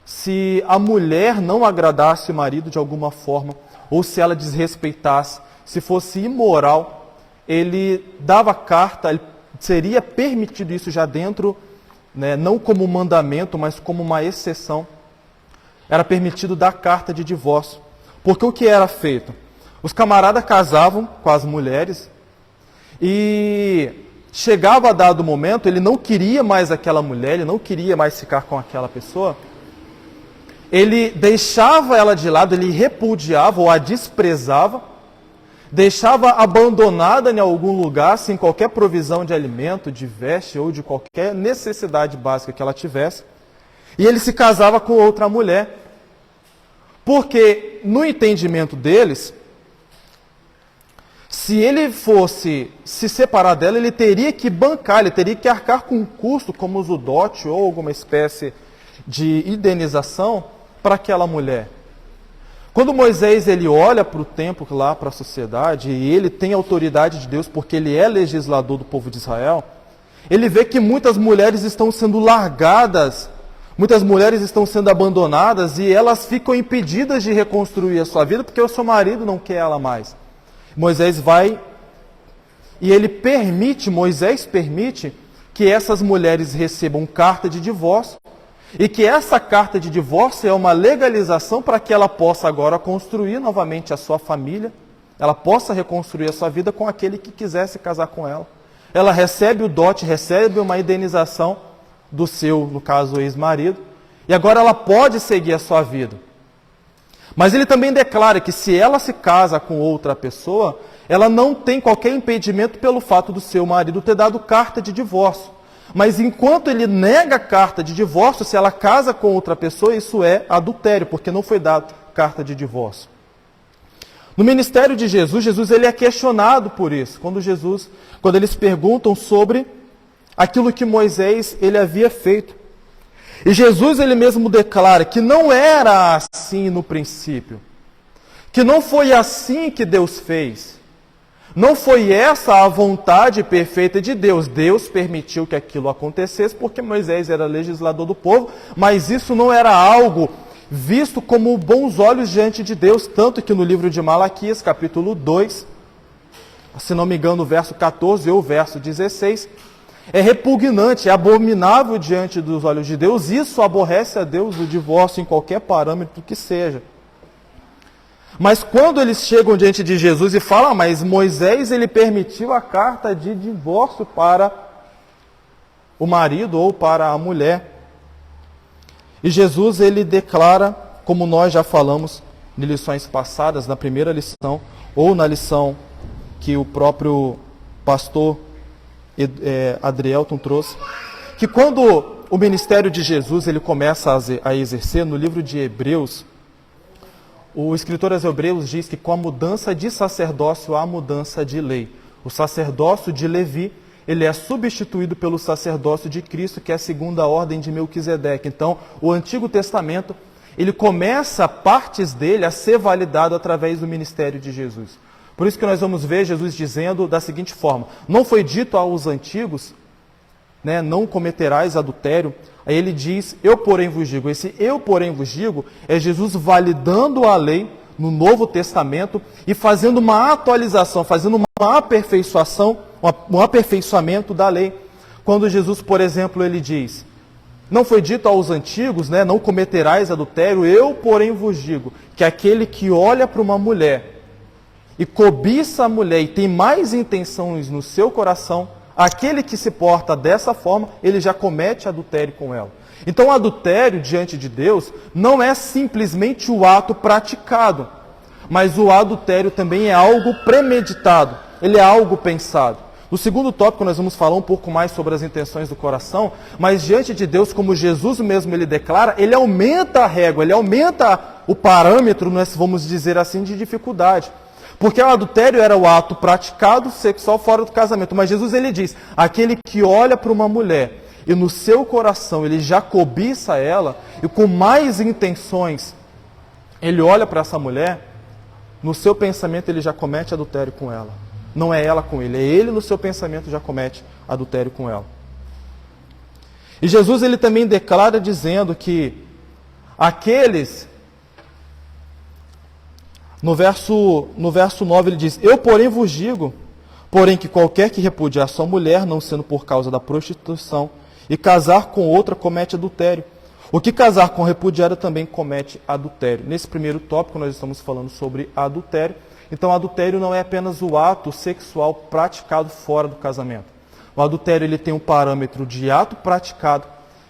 se a mulher não agradasse o marido de alguma forma, ou se ela desrespeitasse, se fosse imoral, ele dava carta, seria permitido isso já dentro, né, não como mandamento, mas como uma exceção. Era permitido dar carta de divórcio. Porque o que era feito? Os camaradas casavam com as mulheres e chegava a dado momento, ele não queria mais aquela mulher, ele não queria mais ficar com aquela pessoa, ele deixava ela de lado, ele repudiava ou a desprezava, deixava abandonada em algum lugar, sem qualquer provisão de alimento, de veste ou de qualquer necessidade básica que ela tivesse, e ele se casava com outra mulher. Porque, no entendimento deles, se ele fosse se separar dela, ele teria que bancar, ele teria que arcar com um custo, como o dote ou alguma espécie de indenização para aquela mulher. Quando Moisés ele olha para o templo, lá para a sociedade, e ele tem autoridade de Deus porque ele é legislador do povo de Israel, ele vê que muitas mulheres estão sendo largadas, muitas mulheres estão sendo abandonadas e elas ficam impedidas de reconstruir a sua vida porque o seu marido não quer ela mais. Moisés vai e Moisés permite que essas mulheres recebam carta de divórcio e que essa carta de divórcio é uma legalização para que ela possa agora construir novamente a sua família, ela possa reconstruir a sua vida com aquele que quisesse casar com ela. Ela recebe o dote, recebe uma indenização do seu, no caso, ex-marido, e agora ela pode seguir a sua vida. Mas ele também declara que se ela se casa com outra pessoa, ela não tem qualquer impedimento pelo fato do seu marido ter dado carta de divórcio. Mas enquanto ele nega a carta de divórcio, se ela casa com outra pessoa, isso é adultério, porque não foi dado carta de divórcio. No ministério de Jesus ele é questionado por isso. Quando eles perguntam sobre aquilo que Moisés ele havia feito. E Jesus ele mesmo declara que não era assim no princípio. Que não foi assim que Deus fez. Não foi essa a vontade perfeita de Deus. Deus permitiu que aquilo acontecesse porque Moisés era legislador do povo, mas isso não era algo visto como bons olhos diante de Deus, tanto que no livro de Malaquias, capítulo 2, se não me engano, o verso 14 ou o verso 16, é repugnante, é abominável diante dos olhos de Deus. Isso aborrece a Deus, o divórcio em qualquer parâmetro que seja. Mas quando eles chegam diante de Jesus e falam, mas Moisés ele permitiu a carta de divórcio para o marido ou para a mulher. E Jesus ele declara, como nós já falamos em lições passadas, na primeira lição, ou na lição que o próprio pastor Adrielton trouxe, que quando o ministério de Jesus ele começa a exercer, no livro de Hebreus, o escritor aos Hebreus diz que com a mudança de sacerdócio há mudança de lei. O sacerdócio de Levi, ele é substituído pelo sacerdócio de Cristo, que é a segunda ordem de Melquisedeque. Então, o Antigo Testamento, ele começa, partes dele, a ser validado através do ministério de Jesus. Por isso que nós vamos ver Jesus dizendo da seguinte forma: não foi dito aos antigos né, não cometerás adultério, aí ele diz, eu porém vos digo. Esse eu porém vos digo é Jesus validando a lei no Novo Testamento e fazendo uma atualização, fazendo uma aperfeiçoação, um aperfeiçoamento da lei. Quando Jesus, por exemplo, ele diz, não foi dito aos antigos, né, não cometerás adultério, eu porém vos digo, que aquele que olha para uma mulher e cobiça a mulher e tem mais intenções no seu coração, aquele que se porta dessa forma, ele já comete adultério com ela. Então, o adultério diante de Deus não é simplesmente o ato praticado, mas o adultério também é algo premeditado, ele é algo pensado. No segundo tópico nós vamos falar um pouco mais sobre as intenções do coração, mas diante de Deus, como Jesus mesmo ele declara, ele aumenta a régua, ele aumenta o parâmetro, nós vamos dizer assim, de dificuldade. Porque o adultério era o ato praticado sexual fora do casamento. Mas Jesus ele diz, aquele que olha para uma mulher e no seu coração ele já cobiça ela, e com mais intenções ele olha para essa mulher, no seu pensamento ele já comete adultério com ela. Não é ela com ele, é ele no seu pensamento já comete adultério com ela. E Jesus ele também declara dizendo que aqueles... No verso 9 ele diz, eu porém vos digo, porém que qualquer que repudiar sua mulher, não sendo por causa da prostituição, e casar com outra comete adultério. O que casar com repudiada também comete adultério. Nesse primeiro tópico nós estamos falando sobre adultério. Então adultério não é apenas o ato sexual praticado fora do casamento. O adultério ele tem um parâmetro de ato praticado,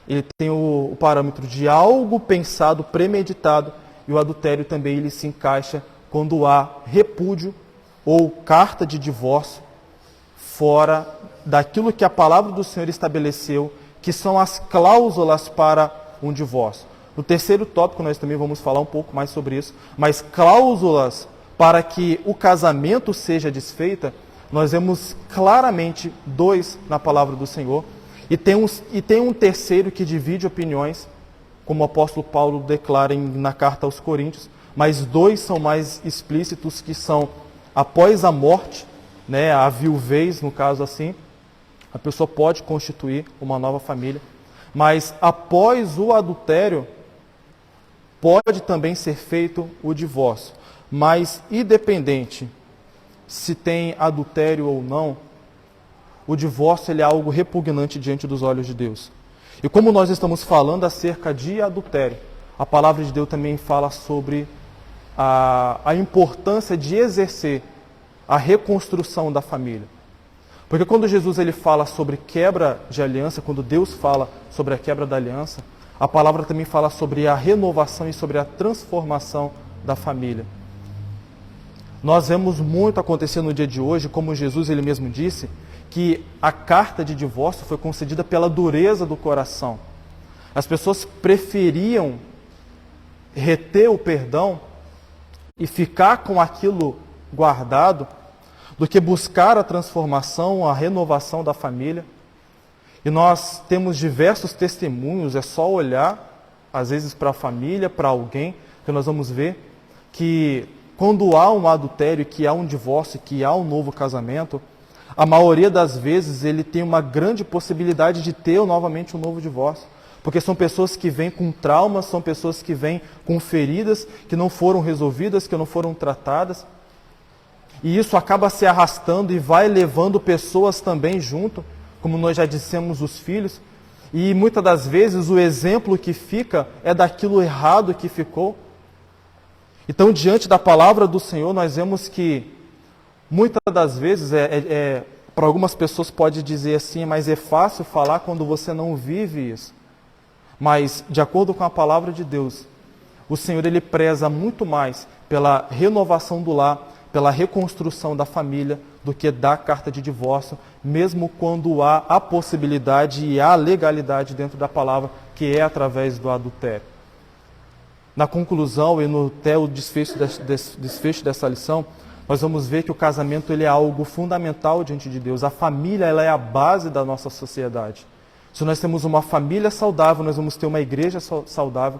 ele tem o parâmetro de algo pensado, premeditado, e o adultério também ele se encaixa quando há repúdio ou carta de divórcio fora daquilo que a palavra do Senhor estabeleceu, que são as cláusulas para um divórcio. No terceiro tópico nós também vamos falar um pouco mais sobre isso, mas cláusulas para que o casamento seja desfeita, nós vemos claramente 2 na palavra do Senhor, e tem um terceiro que divide opiniões, como o apóstolo Paulo declara na carta aos Coríntios, mas 2 são mais explícitos, que são após a morte, né, a viuvez, no caso assim, a pessoa pode constituir uma nova família, mas após o adultério, pode também ser feito o divórcio. Mas independente se tem adultério ou não, o divórcio ele é algo repugnante diante dos olhos de Deus. E como nós estamos falando acerca de adultério, a palavra de Deus também fala sobre a importância de exercer a reconstrução da família. Porque quando Jesus ele fala sobre quebra de aliança, quando Deus fala sobre a quebra da aliança, a palavra também fala sobre a renovação e sobre a transformação da família. Nós vemos muito acontecer no dia de hoje, como Jesus ele mesmo disse, que a carta de divórcio foi concedida pela dureza do coração. As pessoas preferiam reter o perdão e ficar com aquilo guardado do que buscar a transformação, a renovação da família. E nós temos diversos testemunhos, é só olhar, às vezes para a família, para alguém, que nós vamos ver que quando há um adultério, que há um divórcio, que há um novo casamento, a maioria das vezes ele tem uma grande possibilidade de ter novamente um novo divórcio. Porque são pessoas que vêm com traumas, são pessoas que vêm com feridas que não foram resolvidas, que não foram tratadas. E isso acaba se arrastando e vai levando pessoas também junto, como nós já dissemos, os filhos. E muitas das vezes o exemplo que fica é daquilo errado que ficou. Então, diante da palavra do Senhor, nós vemos que muitas das vezes, para algumas pessoas pode dizer assim, mas é fácil falar quando você não vive isso. Mas, de acordo com a palavra de Deus, o Senhor ele preza muito mais pela renovação do lar, pela reconstrução da família, do que da carta de divórcio, mesmo quando há a possibilidade e a legalidade dentro da palavra, que é através do adultério. Na conclusão e até o desfecho dessa lição, nós vamos ver que o casamento ele é algo fundamental diante de Deus. A família ela é a base da nossa sociedade. Se nós temos uma família saudável, nós vamos ter uma igreja saudável,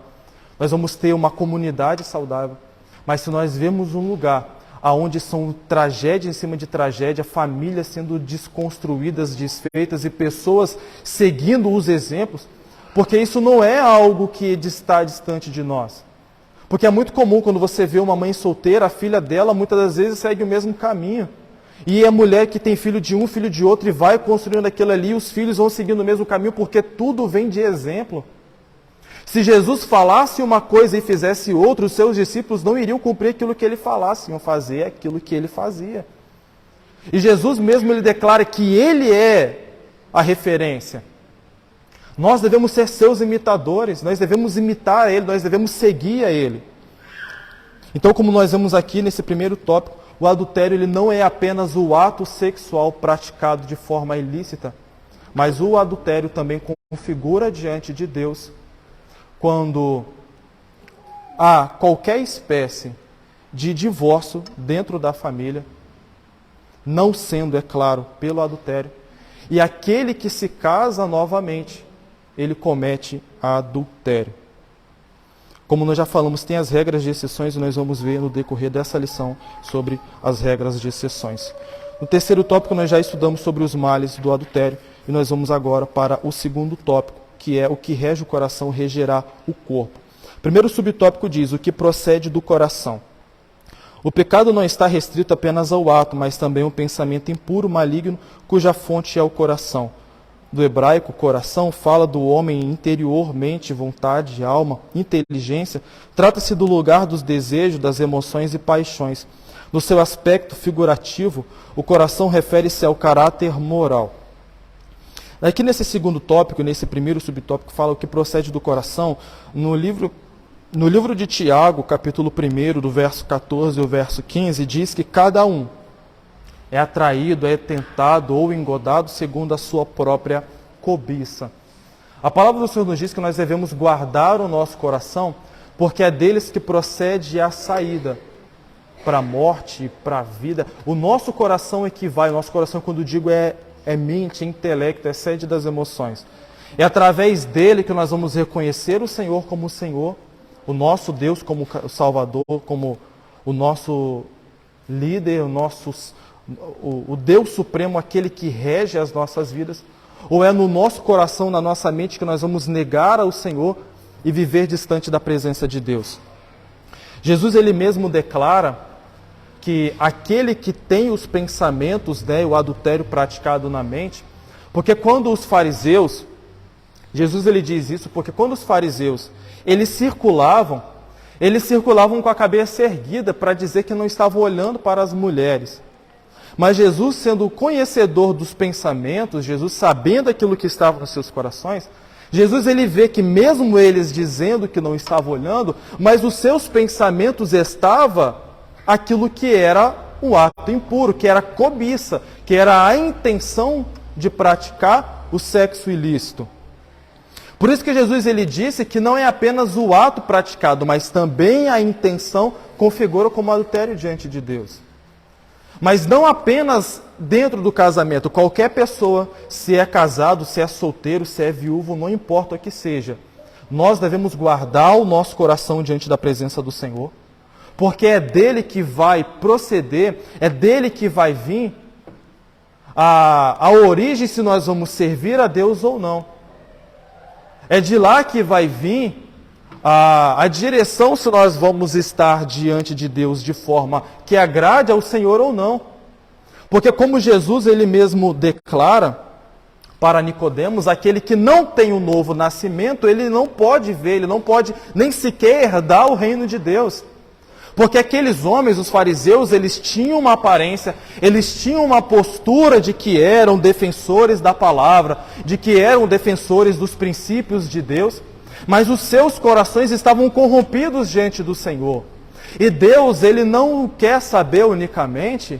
nós vamos ter uma comunidade saudável. Mas se nós vemos um lugar aonde são tragédia em cima de tragédia, famílias sendo desconstruídas, desfeitas e pessoas seguindo os exemplos, porque isso não é algo que está distante de nós. Porque é muito comum quando você vê uma mãe solteira, a filha dela muitas das vezes segue o mesmo caminho. E a mulher que tem filho de um, filho de outro, e vai construindo aquilo ali, e os filhos vão seguindo o mesmo caminho, porque tudo vem de exemplo. Se Jesus falasse uma coisa e fizesse outra, os seus discípulos não iriam cumprir aquilo que ele falasse, iam fazer aquilo que ele fazia. E Jesus mesmo, ele declara que ele é a referência. Nós devemos ser seus imitadores, nós devemos imitar ele, nós devemos seguir a ele. Então, como nós vemos aqui nesse primeiro tópico, o adultério ele não é apenas o ato sexual praticado de forma ilícita, mas o adultério também configura diante de Deus quando há qualquer espécie de divórcio dentro da família, não sendo, é claro, pelo adultério, e aquele que se casa novamente, ele comete adultério. Como nós já falamos, tem as regras de exceções e nós vamos ver no decorrer dessa lição sobre as regras de exceções. No terceiro tópico nós já estudamos sobre os males do adultério e nós vamos agora para o segundo tópico, que é o que rege o coração, regerá o corpo. Primeiro subtópico diz, o que procede do coração. O pecado não está restrito apenas ao ato, mas também ao pensamento impuro, maligno, cuja fonte é o coração. Do hebraico, coração fala do homem interiormente, vontade, alma, inteligência. Trata-se do lugar dos desejos, das emoções e paixões. No seu aspecto figurativo, o coração refere-se ao caráter moral. Aqui nesse segundo tópico, nesse primeiro subtópico, fala o que procede do coração. No livro de Tiago, capítulo 1, do verso 14 ao verso 15, diz que cada um é atraído, é tentado ou engodado segundo a sua própria cobiça. A palavra do Senhor nos diz que nós devemos guardar o nosso coração, porque é deles que procede a saída para a morte, para a vida. O nosso coração é que vai, o nosso coração, quando digo é mente, é intelecto, é sede das emoções. É através dele que nós vamos reconhecer o Senhor como o Senhor, o nosso Deus como o Salvador, como o nosso líder, o Deus Supremo, aquele que rege as nossas vidas. Ou é no nosso coração, na nossa mente, que nós vamos negar ao Senhor e viver distante da presença de Deus. Jesus, ele mesmo declara que aquele que tem os pensamentos, o adultério praticado na mente, porque quando os fariseus, Jesus ele diz isso, porque quando os fariseus, eles circulavam com a cabeça erguida para dizer que não estavam olhando para as mulheres. Mas Jesus, sendo conhecedor dos pensamentos, Jesus sabendo aquilo que estava nos seus corações, Jesus ele vê que mesmo eles dizendo que não estavam olhando, mas os seus pensamentos estavam aquilo que era o ato impuro, que era cobiça, que era a intenção de praticar o sexo ilícito. Por isso que Jesus ele disse que não é apenas o ato praticado, mas também a intenção configura como adultério diante de Deus. Mas não apenas dentro do casamento. Qualquer pessoa, se é casado, se é solteiro, se é viúvo, não importa o que seja, nós devemos guardar o nosso coração diante da presença do Senhor, porque é dele que vai proceder, é dele que vai vir a origem se nós vamos servir a Deus ou não. É de lá que vai vir a direção se nós vamos estar diante de Deus de forma que agrade ao Senhor ou não. Porque como Jesus ele mesmo declara para Nicodemos, aquele que não tem o novo nascimento, ele não pode ver, ele não pode nem sequer herdar o reino de Deus. Porque aqueles homens, os fariseus, eles tinham uma aparência, eles tinham uma postura de que eram defensores da palavra, de que eram defensores dos princípios de Deus, mas os seus corações estavam corrompidos diante do Senhor. E Deus, ele não quer saber unicamente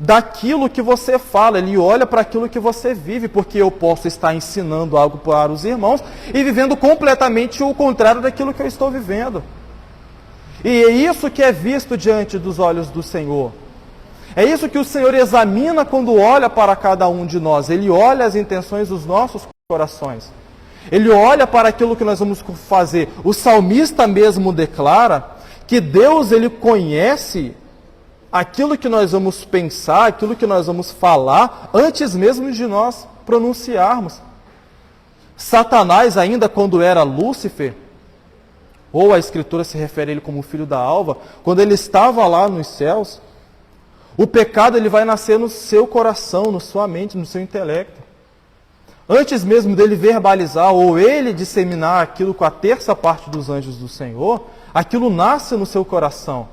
daquilo que você fala, ele olha para aquilo que você vive, porque eu posso estar ensinando algo para os irmãos e vivendo completamente o contrário daquilo que eu estou vivendo. E é isso que é visto diante dos olhos do Senhor. É isso que o Senhor examina quando olha para cada um de nós. Ele olha as intenções dos nossos corações. Ele olha para aquilo que nós vamos fazer. O salmista mesmo declara que Deus, ele conhece aquilo que nós vamos pensar, aquilo que nós vamos falar, antes mesmo de nós pronunciarmos. Satanás, ainda quando era Lúcifer, ou a Escritura se refere a ele como filho da alva, quando ele estava lá nos céus, o pecado ele vai nascer no seu coração, na sua mente, no seu intelecto. Antes mesmo dele verbalizar ou ele disseminar aquilo com a terça parte dos anjos do Senhor, aquilo nasce no seu coração.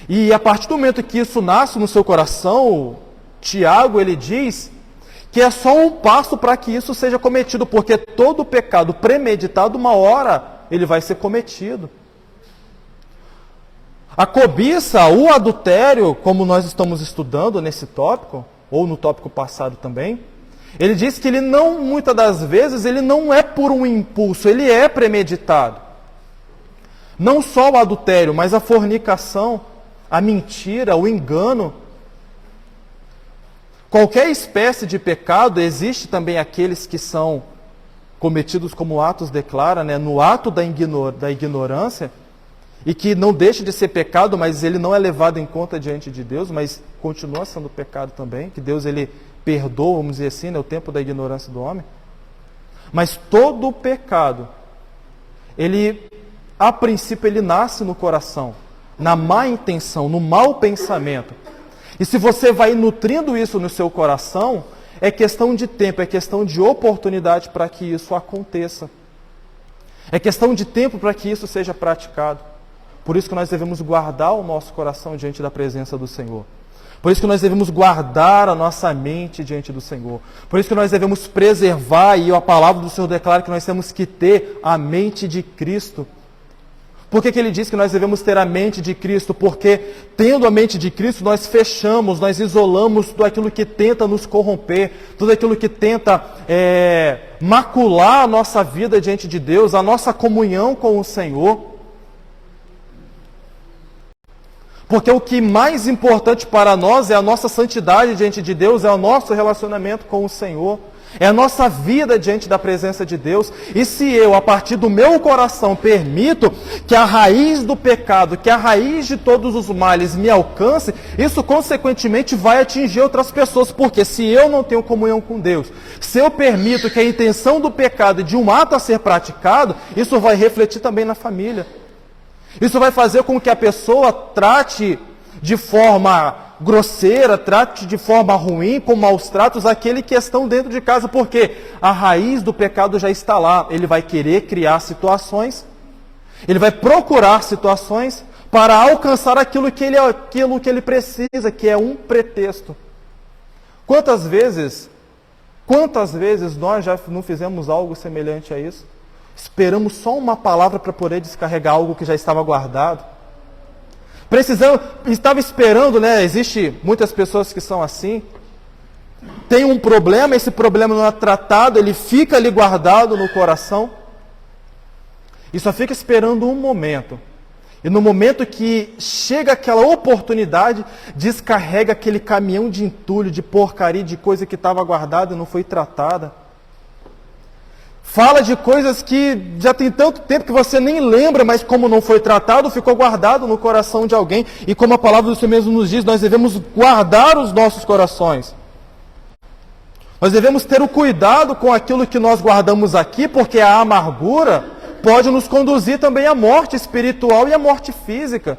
E a partir do momento que isso nasce no seu coração, Tiago ele diz que é só um passo para que isso seja cometido, porque todo pecado premeditado, uma hora, ele vai ser cometido. A cobiça, o adultério, como nós estamos estudando nesse tópico, ou no tópico passado também, ele diz que ele não, muitas das vezes, ele não é por um impulso, ele é premeditado. Não só o adultério, mas a fornicação, a mentira, o engano. Qualquer espécie de pecado, existe também aqueles que são cometidos como Atos declara, né, no ato da ignorância, e que não deixa de ser pecado, mas ele não é levado em conta diante de Deus, mas continua sendo pecado também, que Deus ele perdoa, vamos dizer assim, né, o tempo da ignorância do homem. Mas todo o pecado, ele, a princípio, ele nasce no coração, na má intenção, no mau pensamento. E se você vai nutrindo isso no seu coração, é questão de tempo, é questão de oportunidade para que isso aconteça. É questão de tempo para que isso seja praticado. Por isso que nós devemos guardar o nosso coração diante da presença do Senhor. Por isso que nós devemos guardar a nossa mente diante do Senhor. Por isso que nós devemos preservar, e a palavra do Senhor declara que nós temos que ter a mente de Cristo. Por que ele diz que nós devemos ter a mente de Cristo? Porque tendo a mente de Cristo, nós fechamos, nós isolamos tudo aquilo que tenta nos corromper, tudo aquilo que tenta macular a nossa vida diante de Deus, a nossa comunhão com o Senhor. Porque o que mais importante para nós é a nossa santidade diante de Deus, é o nosso relacionamento com o Senhor, é a nossa vida diante da presença de Deus. E se eu, a partir do meu coração, permito que a raiz do pecado, que a raiz de todos os males me alcance, isso consequentemente vai atingir outras pessoas. Porque se eu não tenho comunhão com Deus, se eu permito que a intenção do pecado de um ato a ser praticado, isso vai refletir também na família. Isso vai fazer com que a pessoa trate de forma grosseira, trate de forma ruim, com maus tratos, aquele que estão dentro de casa, porque a raiz do pecado já está lá. Ele vai querer criar situações, ele vai procurar situações para alcançar aquilo que ele precisa, que é um pretexto. Quantas vezes nós já não fizemos algo semelhante a isso? Esperamos só uma palavra para poder descarregar algo que já estava guardado. Estava esperando, né? Existe muitas pessoas que são assim. Tem um problema, esse problema não é tratado, ele fica ali guardado no coração. E só fica esperando um momento. E no momento que chega aquela oportunidade, descarrega aquele caminhão de entulho, de porcaria, de coisa que estava guardada e não foi tratada. Fala de coisas que já tem tanto tempo que você nem lembra, mas como não foi tratado, ficou guardado no coração de alguém. E como a palavra do Senhor mesmo nos diz, nós devemos guardar os nossos corações. Nós devemos ter o cuidado com aquilo que nós guardamos aqui, porque a amargura pode nos conduzir também à morte espiritual e à morte física.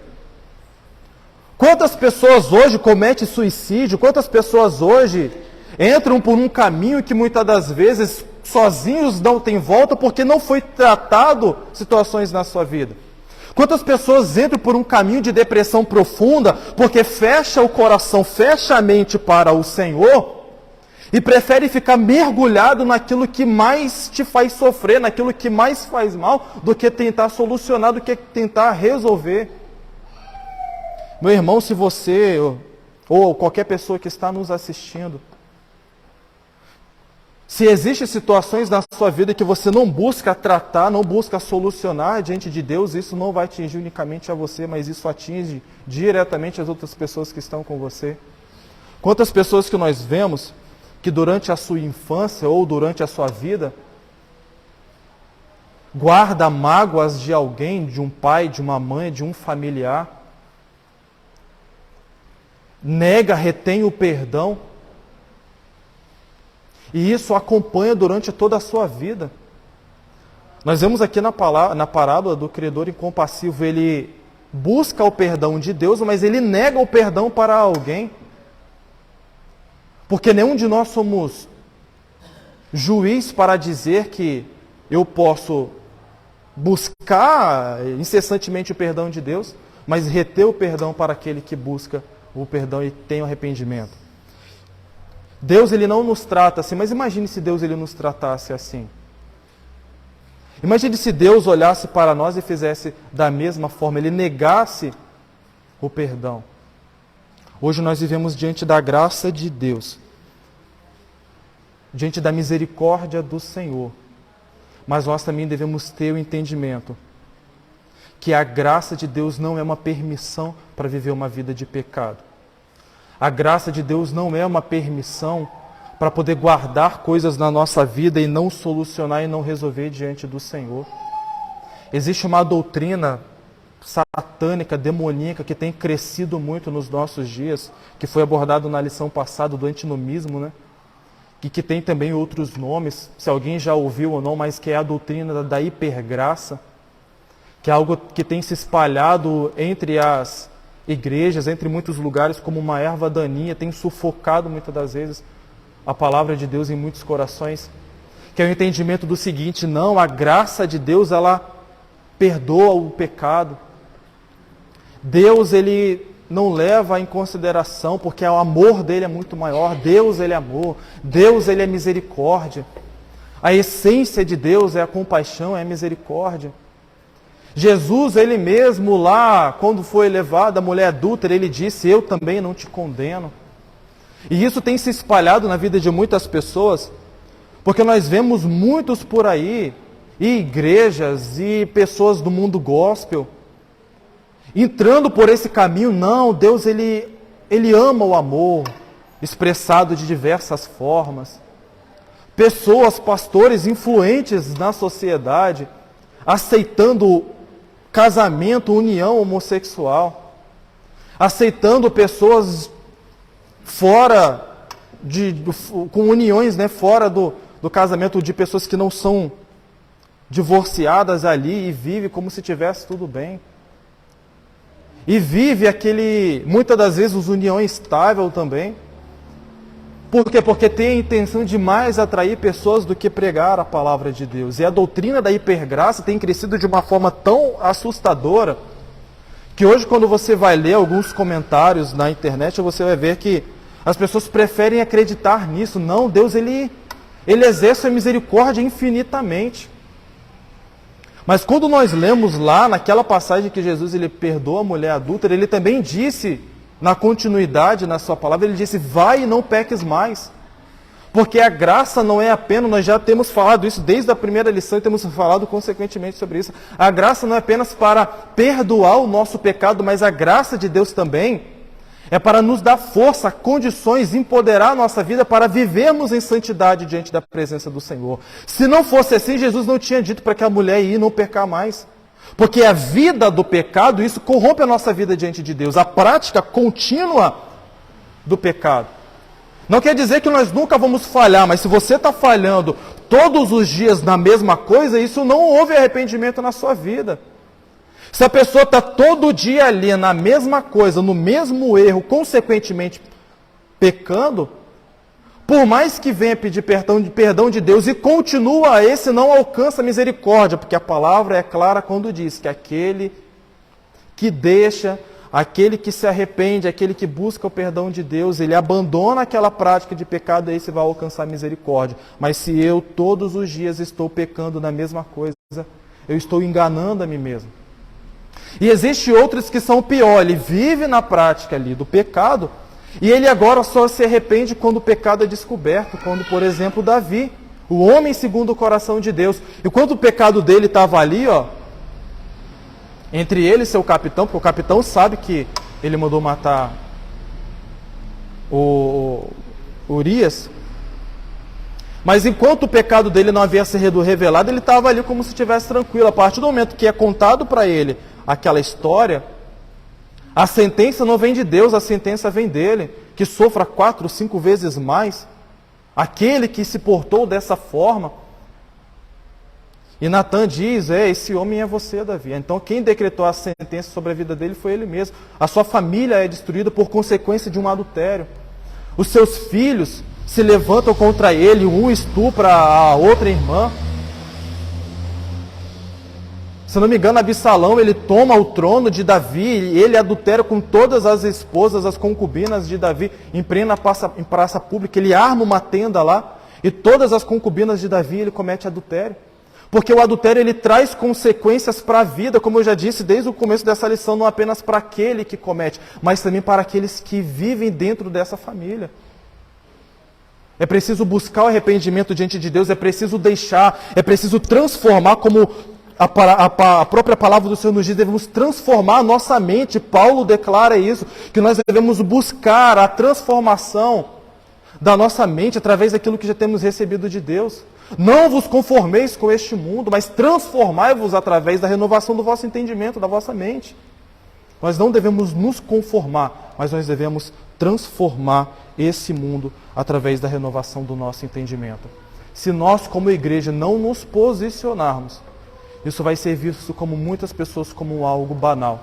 Quantas pessoas hoje cometem suicídio? Quantas pessoas hoje entram por um caminho que muitas das vezes sozinhos não tem volta porque não foi tratado situações na sua vida? Quantas pessoas entram por um caminho de depressão profunda porque fecha o coração, fecha a mente para o Senhor e prefere ficar mergulhado naquilo que mais te faz sofrer, naquilo que mais faz mal, do que tentar solucionar, do que tentar resolver? Meu irmão, se você ou qualquer pessoa que está nos assistindo, se existem situações na sua vida que você não busca tratar, não busca solucionar diante de Deus, isso não vai atingir unicamente a você, mas isso atinge diretamente as outras pessoas que estão com você. Quantas pessoas que nós vemos que durante a sua infância ou durante a sua vida guarda mágoas de alguém, de um pai, de uma mãe, de um familiar, nega, retém o perdão, e isso acompanha durante toda a sua vida. Nós vemos aqui na parábola do credor incompassivo, ele busca o perdão de Deus, mas ele nega o perdão para alguém. Porque nenhum de nós somos juiz para dizer que eu posso buscar incessantemente o perdão de Deus, mas reter o perdão para aquele que busca o perdão e tem o arrependimento. Deus, ele não nos trata assim, mas imagine se Deus ele nos tratasse assim. Imagine se Deus olhasse para nós e fizesse da mesma forma, ele negasse o perdão. Hoje nós vivemos diante da graça de Deus, diante da misericórdia do Senhor, mas nós também devemos ter o entendimento que a graça de Deus não é uma permissão para viver uma vida de pecado. A graça de Deus não é uma permissão para poder guardar coisas na nossa vida e não solucionar e não resolver diante do Senhor. Existe uma doutrina satânica, demoníaca, que tem crescido muito nos nossos dias, que foi abordado na lição passada do antinomismo, né? E que tem também outros nomes, se alguém já ouviu ou não, mas que é a doutrina da hipergraça, que é algo que tem se espalhado entre as igrejas, entre muitos lugares, como uma erva daninha, tem sufocado muitas das vezes a palavra de Deus em muitos corações, que é o entendimento do seguinte: não, a graça de Deus, ela perdoa o pecado. Deus, ele não leva em consideração, porque o amor dele é muito maior. Deus, ele é amor. Deus, ele é misericórdia. A essência de Deus é a compaixão, é a misericórdia. Jesus, ele mesmo lá, quando foi levado a mulher adúltera, ele disse: eu também não te condeno. E isso tem se espalhado na vida de muitas pessoas, porque nós vemos muitos por aí, e igrejas, e pessoas do mundo gospel, entrando por esse caminho. Não, Deus, ele ama o amor, expressado de diversas formas. Pessoas, pastores influentes na sociedade, aceitando casamento, união homossexual, aceitando pessoas fora com uniões, né, fora do casamento, de pessoas que não são divorciadas ali, e vive como se tivesse tudo bem. E vive muitas das vezes, os união estável também. Por quê? Porque tem a intenção de mais atrair pessoas do que pregar a palavra de Deus. E a doutrina da hipergraça tem crescido de uma forma tão assustadora, que hoje, quando você vai ler alguns comentários na internet, você vai ver que as pessoas preferem acreditar nisso. Não, Deus, ele exerce a misericórdia infinitamente. Mas quando nós lemos lá, naquela passagem que Jesus ele perdoa a mulher adúltera, ele também disse, na continuidade, na sua palavra, ele disse: vai e não peques mais. Porque a graça não é apenas, nós já temos falado isso desde a primeira lição e temos falado consequentemente sobre isso. A graça não é apenas para perdoar o nosso pecado, mas a graça de Deus também é para nos dar força, condições, empoderar a nossa vida para vivermos em santidade diante da presença do Senhor. Se não fosse assim, Jesus não tinha dito para que a mulher ir e não pecar mais. Porque a vida do pecado, isso corrompe a nossa vida diante de Deus. A prática contínua do pecado. Não quer dizer que nós nunca vamos falhar, mas se você está falhando todos os dias na mesma coisa, isso não houve arrependimento na sua vida. Se a pessoa está todo dia ali na mesma coisa, no mesmo erro, consequentemente pecando, por mais que venha pedir perdão de Deus e continua, esse não alcança misericórdia, porque a palavra é clara quando diz que aquele que deixa, aquele que se arrepende, aquele que busca o perdão de Deus, ele abandona aquela prática de pecado, esse vai alcançar misericórdia. Mas se eu todos os dias estou pecando na mesma coisa, eu estou enganando a mim mesmo. E existem outros que são pior, ele vive na prática ali do pecado, e ele agora só se arrepende quando o pecado é descoberto, quando, por exemplo, Davi, o homem segundo o coração de Deus. E quando o pecado dele estava ali, entre ele e seu capitão, porque o capitão sabe que ele mandou matar o Urias, Mas enquanto o pecado dele não havia sido revelado, ele estava ali como se estivesse tranquilo. A partir do momento que é contado para ele aquela história, a sentença não vem de Deus, a sentença vem dele, que sofra 4, 5 vezes mais. Aquele que se portou dessa forma. E Natan diz, esse homem é você, Davi. Então quem decretou a sentença sobre a vida dele foi ele mesmo. A sua família é destruída por consequência de um adultério. Os seus filhos se levantam contra ele, um estupra a outra irmã. Se não me engano, Absalão, ele toma o trono de Davi, ele adultera com todas as esposas, as concubinas de Davi, em plena praça pública, ele arma uma tenda lá, e todas as concubinas de Davi ele comete adultério. Porque o adultério ele traz consequências para a vida, como eu já disse desde o começo dessa lição, não apenas para aquele que comete, mas também para aqueles que vivem dentro dessa família. É preciso buscar o arrependimento diante de Deus, é preciso deixar, é preciso transformar, como a própria palavra do Senhor nos diz, devemos transformar a nossa mente. Paulo declara isso, que nós devemos buscar a transformação da nossa mente através daquilo que já temos recebido de Deus. Não vos conformeis com este mundo, mas transformai-vos através da renovação do vosso entendimento, da vossa mente. Nós não devemos nos conformar, mas nós devemos transformar esse mundo através da renovação do nosso entendimento. Se nós, como igreja, não nos posicionarmos, isso vai ser visto como muitas pessoas como algo banal.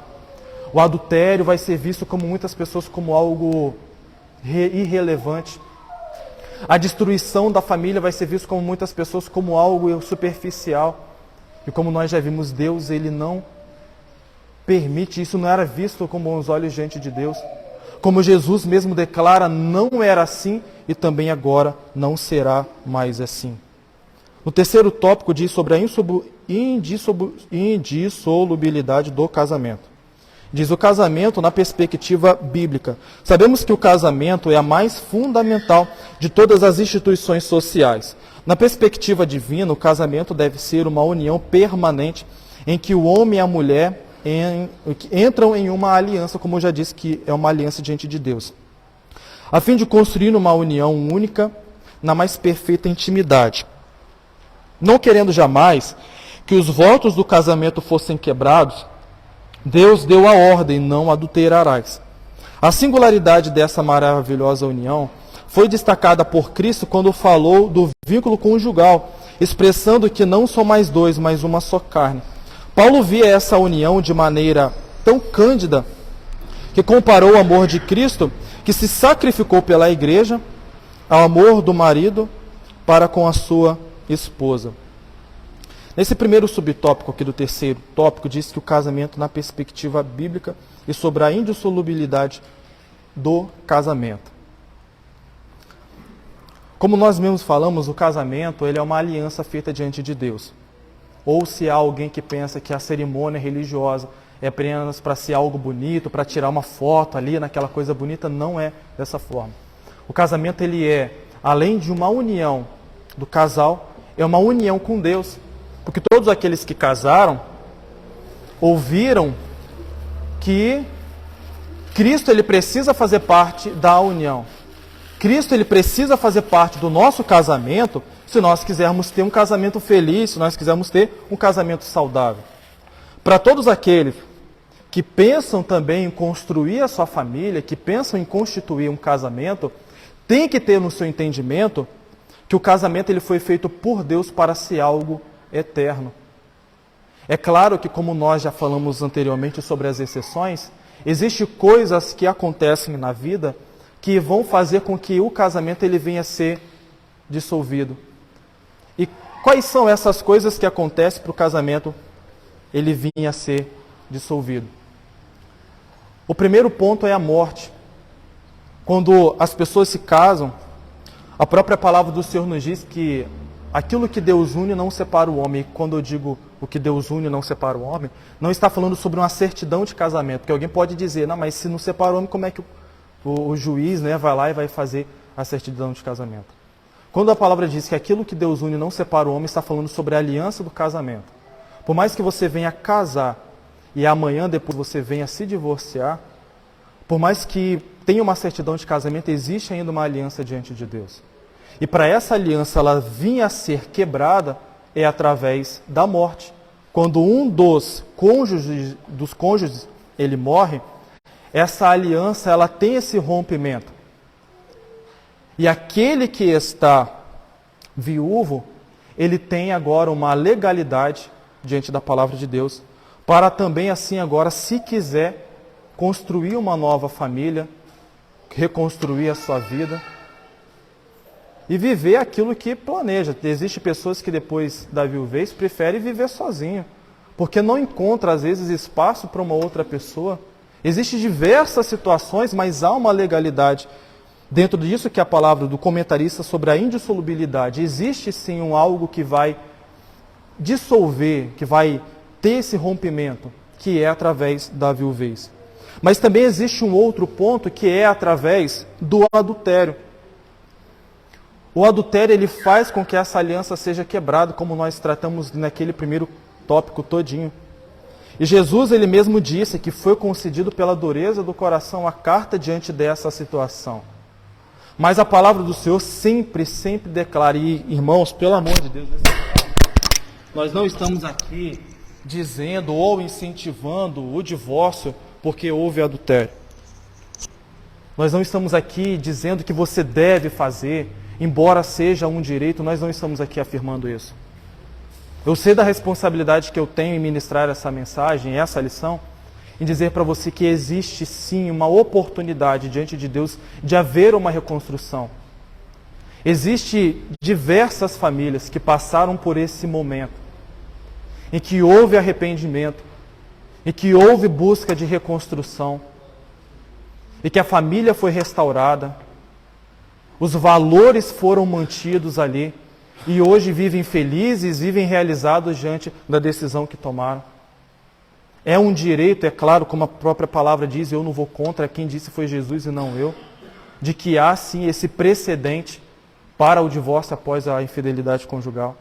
O adultério vai ser visto como muitas pessoas como algo irrelevante. A destruição da família vai ser visto como muitas pessoas como algo superficial. E como nós já vimos, Deus ele não permite, isso não era visto com bons olhos diante de Deus. Como Jesus mesmo declara, não era assim e também agora não será mais assim. O terceiro tópico diz sobre a indissolubilidade do casamento. Diz o casamento na perspectiva bíblica. Sabemos que o casamento é a mais fundamental de todas as instituições sociais. Na perspectiva divina, o casamento deve ser uma união permanente em que o homem e a mulher entram em uma aliança, como eu já disse, que é uma aliança diante de Deus, a fim de construir uma união única na mais perfeita intimidade. Não querendo jamais que os votos do casamento fossem quebrados, Deus deu a ordem, não adulterarás. A singularidade dessa maravilhosa união foi destacada por Cristo quando falou do vínculo conjugal, expressando que não são mais dois, mas uma só carne. Paulo via essa união de maneira tão cândida que comparou o amor de Cristo, que se sacrificou pela igreja, ao amor do marido para com a sua esposa. Nesse primeiro subtópico aqui do terceiro tópico, diz que o casamento na perspectiva bíblica e sobre a indissolubilidade do casamento. Como nós mesmos falamos, o casamento ele é uma aliança feita diante de Deus. Ou se há alguém que pensa que a cerimônia religiosa é apenas para ser algo bonito, para tirar uma foto ali naquela coisa bonita, não é dessa forma. O casamento ele é, além de uma união do casal, é uma união com Deus. Porque todos aqueles que casaram ouviram que Cristo ele precisa fazer parte da união. Cristo ele precisa fazer parte do nosso casamento se nós quisermos ter um casamento feliz, se nós quisermos ter um casamento saudável. Para todos aqueles que pensam também em construir a sua família, que pensam em constituir um casamento, tem que ter no seu entendimento que o casamento ele foi feito por Deus para ser algo eterno. É claro que, como nós já falamos anteriormente sobre as exceções, existem coisas que acontecem na vida que vão fazer com que o casamento ele venha a ser dissolvido. E quais são essas coisas que acontecem para o casamento ele vir a ser dissolvido? O primeiro ponto é a morte. Quando as pessoas se casam, a própria palavra do Senhor nos diz que aquilo que Deus une não separa o homem. E quando eu digo o que Deus une não separa o homem, não está falando sobre uma certidão de casamento. Porque alguém pode dizer, não, mas se não separa o homem, como é que o juiz vai lá e vai fazer a certidão de casamento? Quando a palavra diz que aquilo que Deus une não separa o homem, está falando sobre a aliança do casamento. Por mais que você venha casar e amanhã depois você venha se divorciar, por mais que tenha uma certidão de casamento, existe ainda uma aliança diante de Deus. E para essa aliança ela vir a ser quebrada é através da morte. Quando um dos cônjuges ele morre, essa aliança ela tem esse rompimento. E aquele que está viúvo, ele tem agora uma legalidade diante da palavra de Deus, para também assim agora, se quiser, construir uma nova família, reconstruir a sua vida e viver aquilo que planeja. Existem pessoas que depois da viuvez preferem viver sozinho, porque não encontra às vezes espaço para uma outra pessoa. Existem diversas situações, mas há uma legalidade. Dentro disso que a palavra do comentarista sobre a indissolubilidade, existe sim algo que vai dissolver, que vai ter esse rompimento, que é através da viuvez. Mas também existe um outro ponto que é através do adultério. O adultério ele faz com que essa aliança seja quebrada, como nós tratamos naquele primeiro tópico todinho. E Jesus ele mesmo disse que foi concedido pela dureza do coração a carta diante dessa situação. Mas a palavra do Senhor sempre declara, e irmãos, pelo amor de Deus, nós não estamos aqui dizendo ou incentivando o divórcio porque houve adultério. Nós não estamos aqui dizendo que você deve fazer, embora seja um direito, nós não estamos aqui afirmando isso. Eu sei da responsabilidade que eu tenho em ministrar essa mensagem, essa lição, em dizer para você que existe sim uma oportunidade diante de Deus de haver uma reconstrução. Existem diversas famílias que passaram por esse momento, em que houve arrependimento, em que houve busca de reconstrução, e que a família foi restaurada, os valores foram mantidos ali, e hoje vivem felizes, vivem realizados diante da decisão que tomaram. É um direito, é claro, como a própria palavra diz, eu não vou contra, quem disse foi Jesus e não eu, de que há sim esse precedente para o divórcio após a infidelidade conjugal.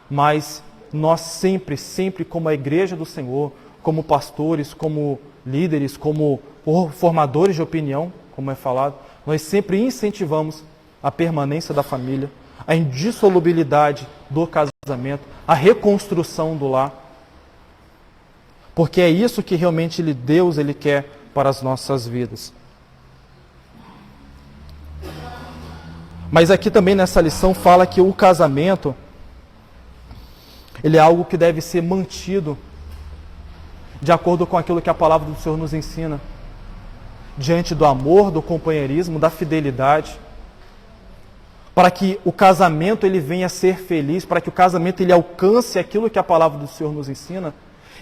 Mas nós sempre como a igreja do Senhor, como pastores, como líderes, como formadores de opinião, como é falado, nós sempre incentivamos a permanência da família, a indissolubilidade do casamento, a reconstrução do lar. Porque é isso que realmente Deus ele quer para as nossas vidas. Mas aqui também nessa lição fala que o casamento ele é algo que deve ser mantido de acordo com aquilo que a palavra do Senhor nos ensina, diante do amor, do companheirismo, da fidelidade, para que o casamento ele venha a ser feliz, para que o casamento ele alcance aquilo que a palavra do Senhor nos ensina.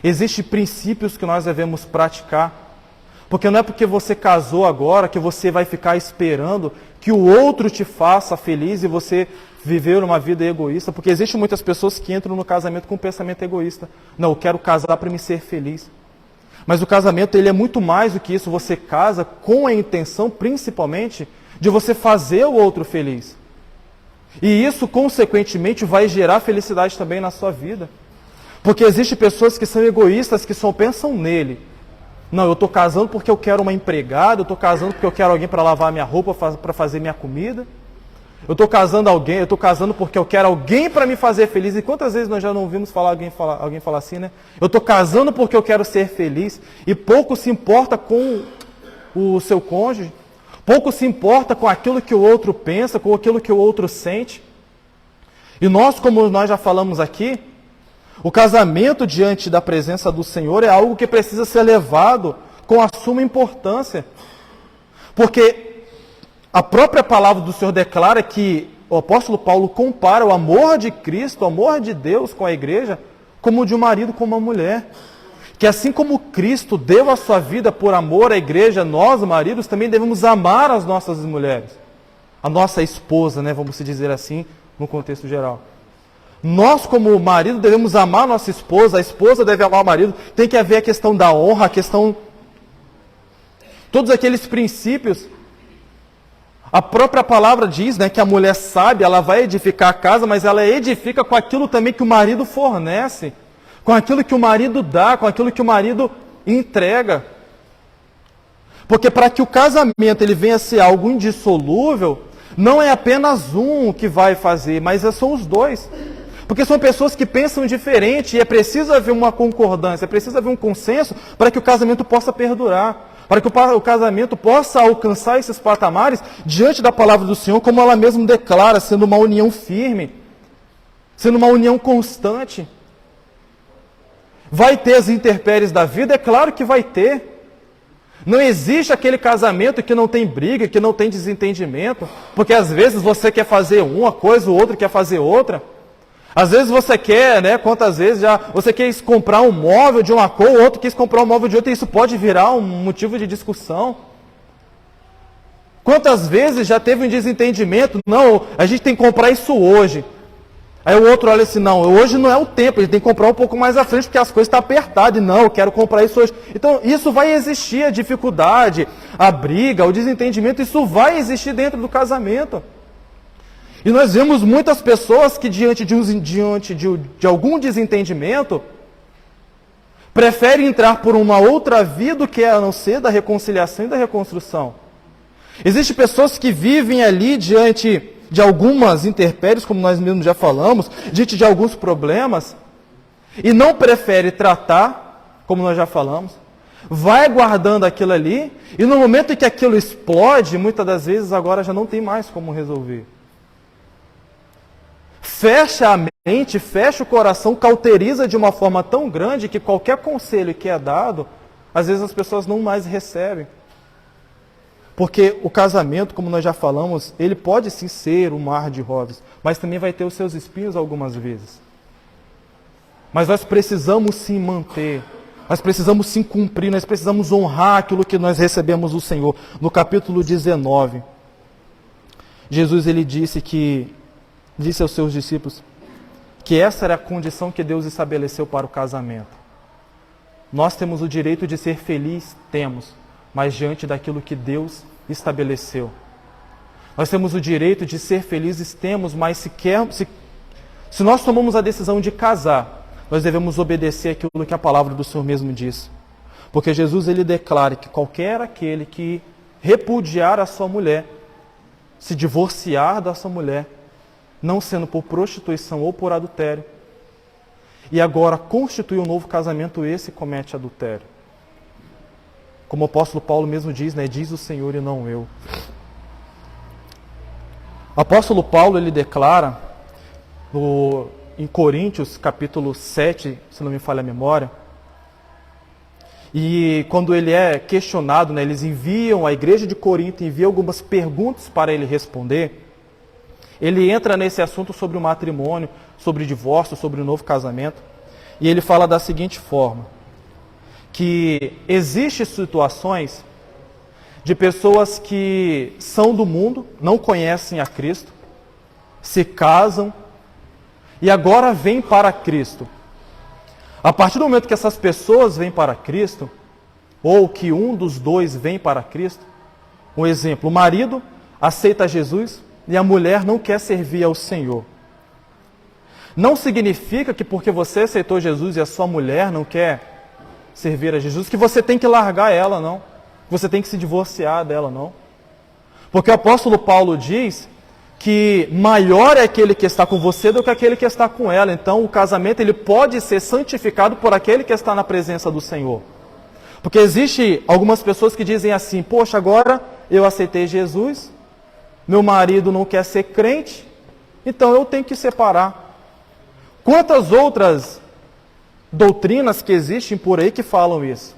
Existem princípios que nós devemos praticar, porque não é porque você casou agora que você vai ficar esperando que o outro te faça feliz e você viver uma vida egoísta, porque existem muitas pessoas que entram no casamento com um pensamento egoísta. Não, eu quero casar para me ser feliz. Mas o casamento ele é muito mais do que isso, você casa com a intenção, principalmente, de você fazer o outro feliz. E isso, consequentemente, vai gerar felicidade também na sua vida. Porque existem pessoas que são egoístas, que só pensam nele. Não, eu estou casando porque eu quero uma empregada, eu estou casando porque eu quero alguém para lavar minha roupa, para fazer minha comida. Eu estou casando porque eu quero alguém para me fazer feliz. E quantas vezes nós já não ouvimos alguém falar assim, né? Eu estou casando porque eu quero ser feliz. E pouco se importa com o seu cônjuge. Pouco se importa com aquilo que o outro pensa, com aquilo que o outro sente. E nós, como nós já falamos aqui, o casamento diante da presença do Senhor é algo que precisa ser levado com a suma importância. Porque a própria palavra do Senhor declara que o apóstolo Paulo compara o amor de Cristo, o amor de Deus com a igreja, como o de um marido com uma mulher. Que assim como Cristo deu a sua vida por amor à igreja, nós, maridos, também devemos amar as nossas mulheres. A nossa esposa, né, vamos dizer assim, no contexto geral. Nós, como marido, devemos amar a nossa esposa, a esposa deve amar o marido, tem que haver a questão da honra, a questão... Todos aqueles princípios. A própria palavra diz, né, que a mulher sábia, ela vai edificar a casa, mas ela edifica com aquilo também que o marido fornece, com aquilo que o marido dá, com aquilo que o marido entrega. Porque para que o casamento ele venha a ser algo indissolúvel, Não é apenas um que vai fazer, mas são os dois. Porque são pessoas que pensam diferente e é preciso haver uma concordância, é preciso haver um consenso para que o casamento possa perdurar, para que o casamento possa alcançar esses patamares diante da palavra do Senhor, como ela mesma declara, sendo uma união firme, sendo uma união constante. Vai ter as intempéries da vida? É claro que vai ter. Não existe aquele casamento que não tem briga, que não tem desentendimento, porque às vezes você quer fazer uma coisa, o outro quer fazer outra. Às vezes você quer, quantas vezes já você quis comprar um móvel de uma cor, o outro quis comprar um móvel de outra, e isso pode virar um motivo de discussão. Quantas vezes já teve um desentendimento? Não, a gente tem que comprar isso hoje. Aí o outro olha assim, não, hoje não é o tempo, a gente tem que comprar um pouco mais à frente, porque as coisas estão apertadas, e não, eu quero comprar isso hoje. Então, isso vai existir, a dificuldade, a briga, o desentendimento, isso vai existir dentro do casamento. E nós vemos muitas pessoas que diante de algum desentendimento, preferem entrar por uma outra via do que a não ser da reconciliação e da reconstrução. Existem pessoas que vivem ali diante de algumas intempéries, como nós mesmos já falamos, diante de alguns problemas, e não prefere tratar, como nós já falamos, vai guardando aquilo ali, e no momento em que aquilo explode, muitas das vezes agora já não tem mais como resolver. Fecha a mente, fecha o coração, cauteriza de uma forma tão grande que qualquer conselho que é dado, às vezes as pessoas não mais recebem. Porque o casamento, como nós já falamos, ele pode sim ser um mar de rosas, mas também vai ter os seus espinhos algumas vezes. Mas nós precisamos sim manter, nós precisamos sim cumprir, nós precisamos honrar aquilo que nós recebemos do Senhor. No capítulo 19, Jesus ele disse aos seus discípulos que essa era a condição que Deus estabeleceu para o casamento. Nós temos o direito de ser felizes, mas diante daquilo que Deus estabeleceu. Nós temos o direito de ser felizes, mas se nós tomamos a decisão de casar, nós devemos obedecer aquilo que a palavra do Senhor mesmo diz. Porque Jesus ele declara que qualquer aquele que repudiar a sua mulher, se divorciar da sua mulher, não sendo por prostituição ou por adultério, e agora constitui um novo casamento, esse comete adultério. Como o apóstolo Paulo mesmo diz, diz o Senhor e não eu. O apóstolo Paulo, ele declara, em Coríntios, capítulo 7, se não me falha a memória, e quando ele é questionado, eles enviam, a igreja de Corinto envia algumas perguntas para ele responder, ele entra nesse assunto sobre o matrimônio, sobre o divórcio, sobre o novo casamento, e ele fala da seguinte forma, que existem situações de pessoas que são do mundo, não conhecem a Cristo, se casam e agora vêm para Cristo. A partir do momento que essas pessoas vêm para Cristo, ou que um dos dois vem para Cristo, um exemplo, o marido aceita Jesus e a mulher não quer servir ao Senhor. Não significa que porque você aceitou Jesus e a sua mulher não quer servir a Jesus, que você tem que largar ela, não. Você tem que se divorciar dela, não. Porque o apóstolo Paulo diz que maior é aquele que está com você do que aquele que está com ela. Então o casamento ele pode ser santificado por aquele que está na presença do Senhor. Porque existe algumas pessoas que dizem assim, poxa, agora eu aceitei Jesus, meu marido não quer ser crente, então eu tenho que separar. Quantas outras doutrinas que existem por aí que falam isso?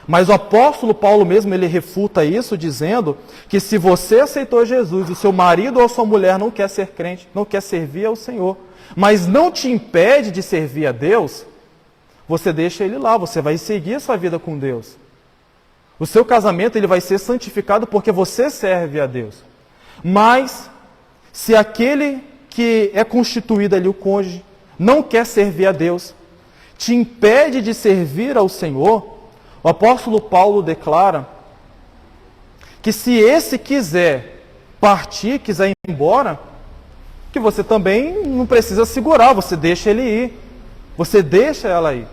Mas o apóstolo Paulo mesmo, ele refuta isso dizendo que se você aceitou Jesus, o seu marido ou a sua mulher não quer ser crente, não quer servir ao Senhor, mas não te impede de servir a Deus, você deixa ele lá, você vai seguir a sua vida com Deus. O seu casamento ele vai ser santificado porque você serve a Deus. Mas, se aquele que é constituído ali, o cônjuge, não quer servir a Deus, te impede de servir ao Senhor, o apóstolo Paulo declara que se esse quiser partir, quiser ir embora, que você também não precisa segurar, você deixa ele ir, você deixa ela ir,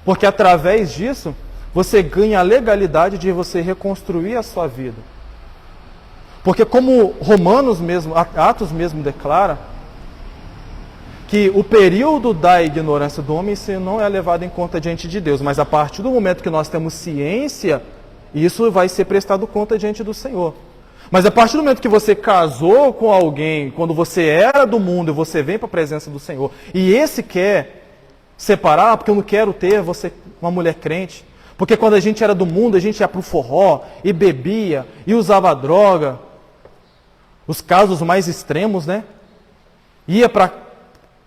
porque através disso, você ganha a legalidade de você reconstruir a sua vida. Porque como Romanos mesmo, Atos mesmo declara, que o período da ignorância do homem isso não é levado em conta diante de Deus, mas a partir do momento que nós temos ciência, isso vai ser prestado conta diante do Senhor. Mas a partir do momento que você casou com alguém, quando você era do mundo e você vem para a presença do Senhor, e esse quer separar, porque eu não quero ter você uma mulher crente, porque quando a gente era do mundo, a gente ia para o forró, e bebia, e usava droga, os casos mais extremos, né? Ia para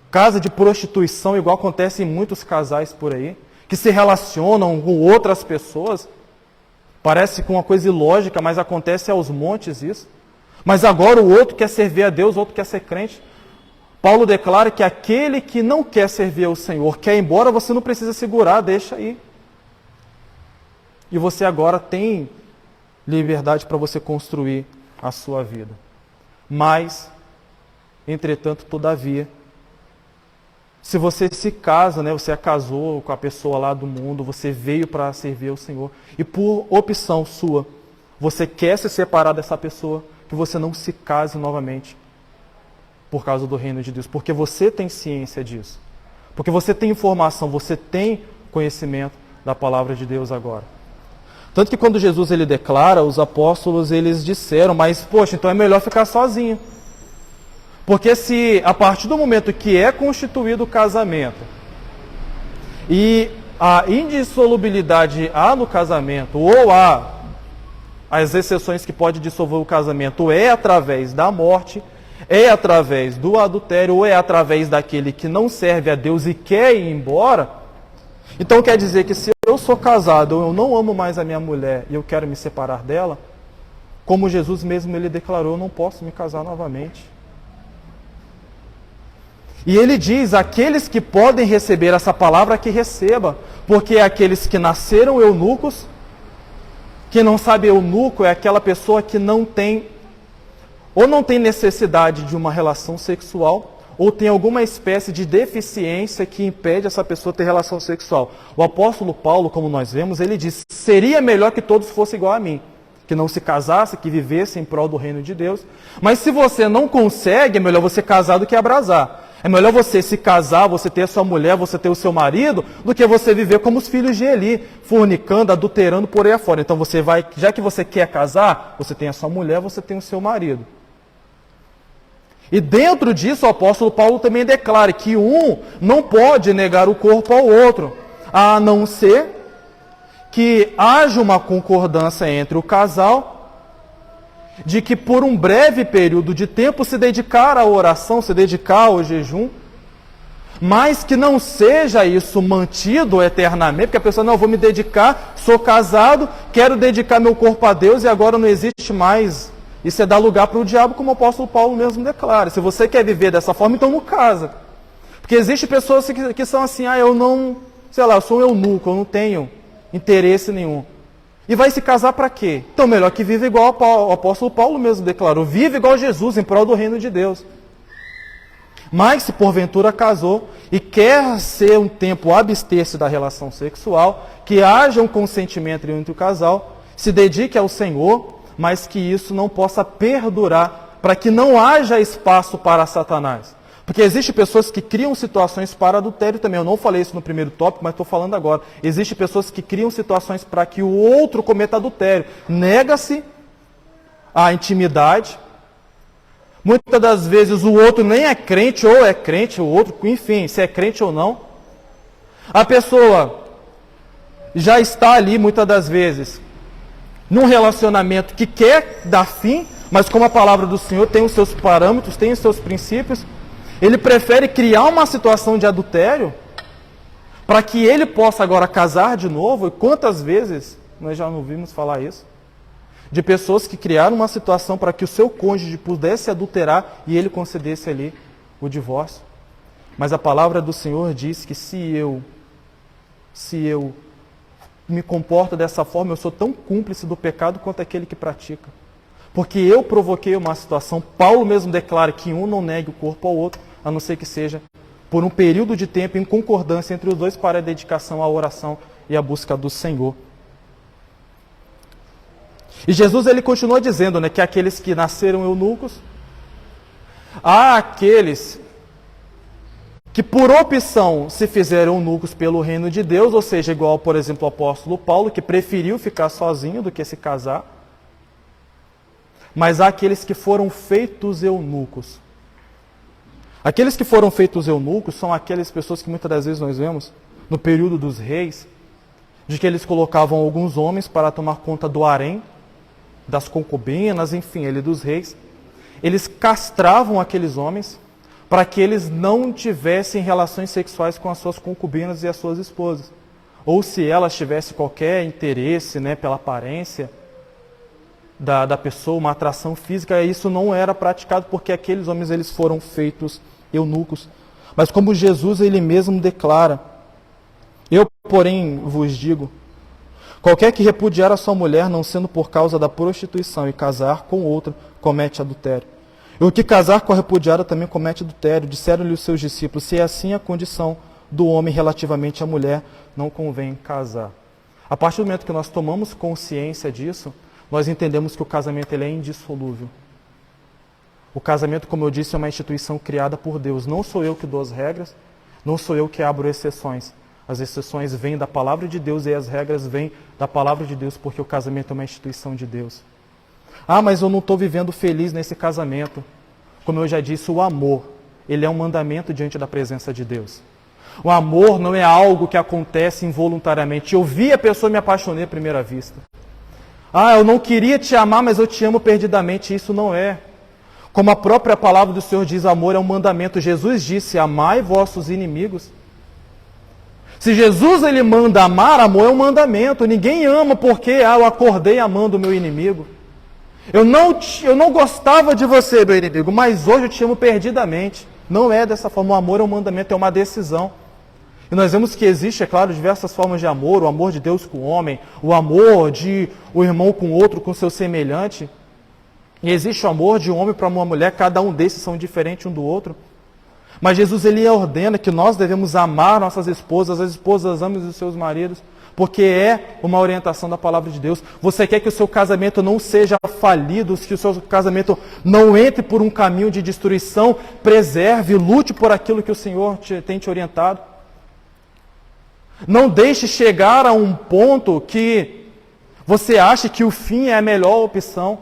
casa de prostituição, igual acontece em muitos casais por aí, que se relacionam com outras pessoas. Parece com uma coisa ilógica, mas acontece aos montes isso. Mas agora o outro quer servir a Deus, o outro quer ser crente. Paulo declara que aquele que não quer servir ao Senhor, quer ir embora, você não precisa segurar, deixa aí. E você agora tem liberdade para você construir a sua vida. Mas, entretanto, todavia, se você se casa, né, você casou com a pessoa lá do mundo, você veio para servir ao Senhor, e por opção sua, você quer se separar dessa pessoa, que você não se case novamente, por causa do reino de Deus, porque você tem ciência disso, porque você tem informação, você tem conhecimento da palavra de Deus agora. Tanto que quando Jesus ele declara, os apóstolos eles disseram, mas poxa, então é melhor ficar sozinho. Porque se a partir do momento que é constituído o casamento e a indissolubilidade há no casamento, ou há as exceções que pode dissolver o casamento, é através da morte, é através do adultério, ou é através daquele que não serve a Deus e quer ir embora, então quer dizer que se eu sou casado, eu não amo mais a minha mulher e eu quero me separar dela, como Jesus mesmo ele declarou, eu não posso me casar novamente. E ele diz, aqueles que podem receber essa palavra, que receba. Porque aqueles que nasceram eunucos, quem não sabe eunuco é aquela pessoa que não tem, ou não tem necessidade de uma relação sexual, ou tem alguma espécie de deficiência que impede essa pessoa de ter relação sexual. O apóstolo Paulo, como nós vemos, ele diz, seria melhor que todos fossem igual a mim. Que não se casasse, que vivesse em prol do reino de Deus. Mas se você não consegue, é melhor você casar do que abrasar. É melhor você se casar, você ter a sua mulher, você ter o seu marido, do que você viver como os filhos de Eli, fornicando, adulterando por aí afora. Então você vai, já que você quer casar, você tem a sua mulher, você tem o seu marido. E dentro disso o apóstolo Paulo também declara que um não pode negar o corpo ao outro, a não ser que haja uma concordância entre o casal, de que por um breve período de tempo se dedicar à oração, se dedicar ao jejum, mas que não seja isso mantido eternamente, porque a pessoa, não, eu vou me dedicar, sou casado, quero dedicar meu corpo a Deus e agora não existe mais. Isso é dar lugar para o diabo, como o apóstolo Paulo mesmo declara. Se você quer viver dessa forma, então não casa. Porque existem pessoas que são assim, eu não, sei lá, eu sou um eunuco, eu não tenho interesse nenhum. E vai se casar para quê? Então, melhor que viva igual o apóstolo Paulo mesmo declarou. Vive igual Jesus, em prol do reino de Deus. Mas, se porventura casou e quer ser um tempo abster-se da relação sexual, que haja um consentimento entre o casal, se dedique ao Senhor, mas que isso não possa perdurar, para que não haja espaço para Satanás. Porque existem pessoas que criam situações para adultério também. Eu não falei isso no primeiro tópico, mas estou falando agora. Existem pessoas que criam situações para que o outro cometa adultério. Nega-se a intimidade. Muitas das vezes o outro nem é crente, ou é crente, o outro, enfim, se é crente ou não. A pessoa já está ali, muitas das vezes, num relacionamento que quer dar fim, mas como a palavra do Senhor tem os seus parâmetros, tem os seus princípios, ele prefere criar uma situação de adultério para que ele possa agora casar de novo. E quantas vezes nós já não ouvimos falar isso? De pessoas que criaram uma situação para que o seu cônjuge pudesse adulterar e ele concedesse ali o divórcio. Mas a palavra do Senhor diz que se eu me comporto dessa forma, eu sou tão cúmplice do pecado quanto aquele que pratica. Porque eu provoquei uma situação, Paulo mesmo declara que um não negue o corpo ao outro, a não ser que seja por um período de tempo em concordância entre os dois para a dedicação à oração e à busca do Senhor. E Jesus ele continua dizendo, né, que aqueles que nasceram eunucos, há aqueles que por opção se fizeram eunucos pelo reino de Deus, ou seja, igual, por exemplo, o apóstolo Paulo, que preferiu ficar sozinho do que se casar. Mas há aqueles que foram feitos eunucos. Aqueles que foram feitos eunucos são aquelas pessoas que muitas das vezes nós vemos no período dos reis, de que eles colocavam alguns homens para tomar conta do harém, das concubinas, enfim, dos reis. Eles castravam aqueles homens para que eles não tivessem relações sexuais com as suas concubinas e as suas esposas. Ou se elas tivessem qualquer interesse, né, pela aparência da pessoa, uma atração física, isso não era praticado porque aqueles homens eles foram feitos eunucos. Mas como Jesus ele mesmo declara, eu, porém, vos digo, qualquer que repudiar a sua mulher, não sendo por causa da prostituição, e casar com outra, comete adultério. E o que casar com a repudiada também comete adultério. Disseram-lhe os seus discípulos, se é assim a condição do homem relativamente à mulher, não convém casar. A partir do momento que nós tomamos consciência disso, nós entendemos que o casamento ele é indissolúvel. O casamento, como eu disse, é uma instituição criada por Deus. Não sou eu que dou as regras, não sou eu que abro exceções. As exceções vêm da palavra de Deus e as regras vêm da palavra de Deus, porque o casamento é uma instituição de Deus. Ah, mas eu não estou vivendo feliz nesse casamento. Como eu já disse, o amor, ele é um mandamento diante da presença de Deus. O amor não é algo que acontece involuntariamente. Eu vi a pessoa e me apaixonei à primeira vista. Ah, eu não queria te amar, mas eu te amo perdidamente. Isso não é. Como a própria palavra do Senhor diz, amor é um mandamento. Jesus disse, amai vossos inimigos. Se Jesus ele manda amar, amor é um mandamento. Ninguém ama porque eu acordei amando o meu inimigo. Eu não gostava de você, meu inimigo, mas hoje eu te amo perdidamente. Não é dessa forma. O amor é um mandamento, é uma decisão. E nós vemos que existe, é claro, diversas formas de amor. O amor de Deus com o homem, o amor de o irmão com o outro, com seu semelhante. E existe o amor de um homem para uma mulher, cada um desses são diferentes um do outro. Mas Jesus ele ordena que nós devemos amar nossas esposas, as esposas amem os seus maridos, porque é uma orientação da palavra de Deus. Você quer que o seu casamento não seja falido, que o seu casamento não entre por um caminho de destruição, preserve, lute por aquilo que o Senhor tem te orientado. Não deixe chegar a um ponto que você ache que o fim é a melhor opção.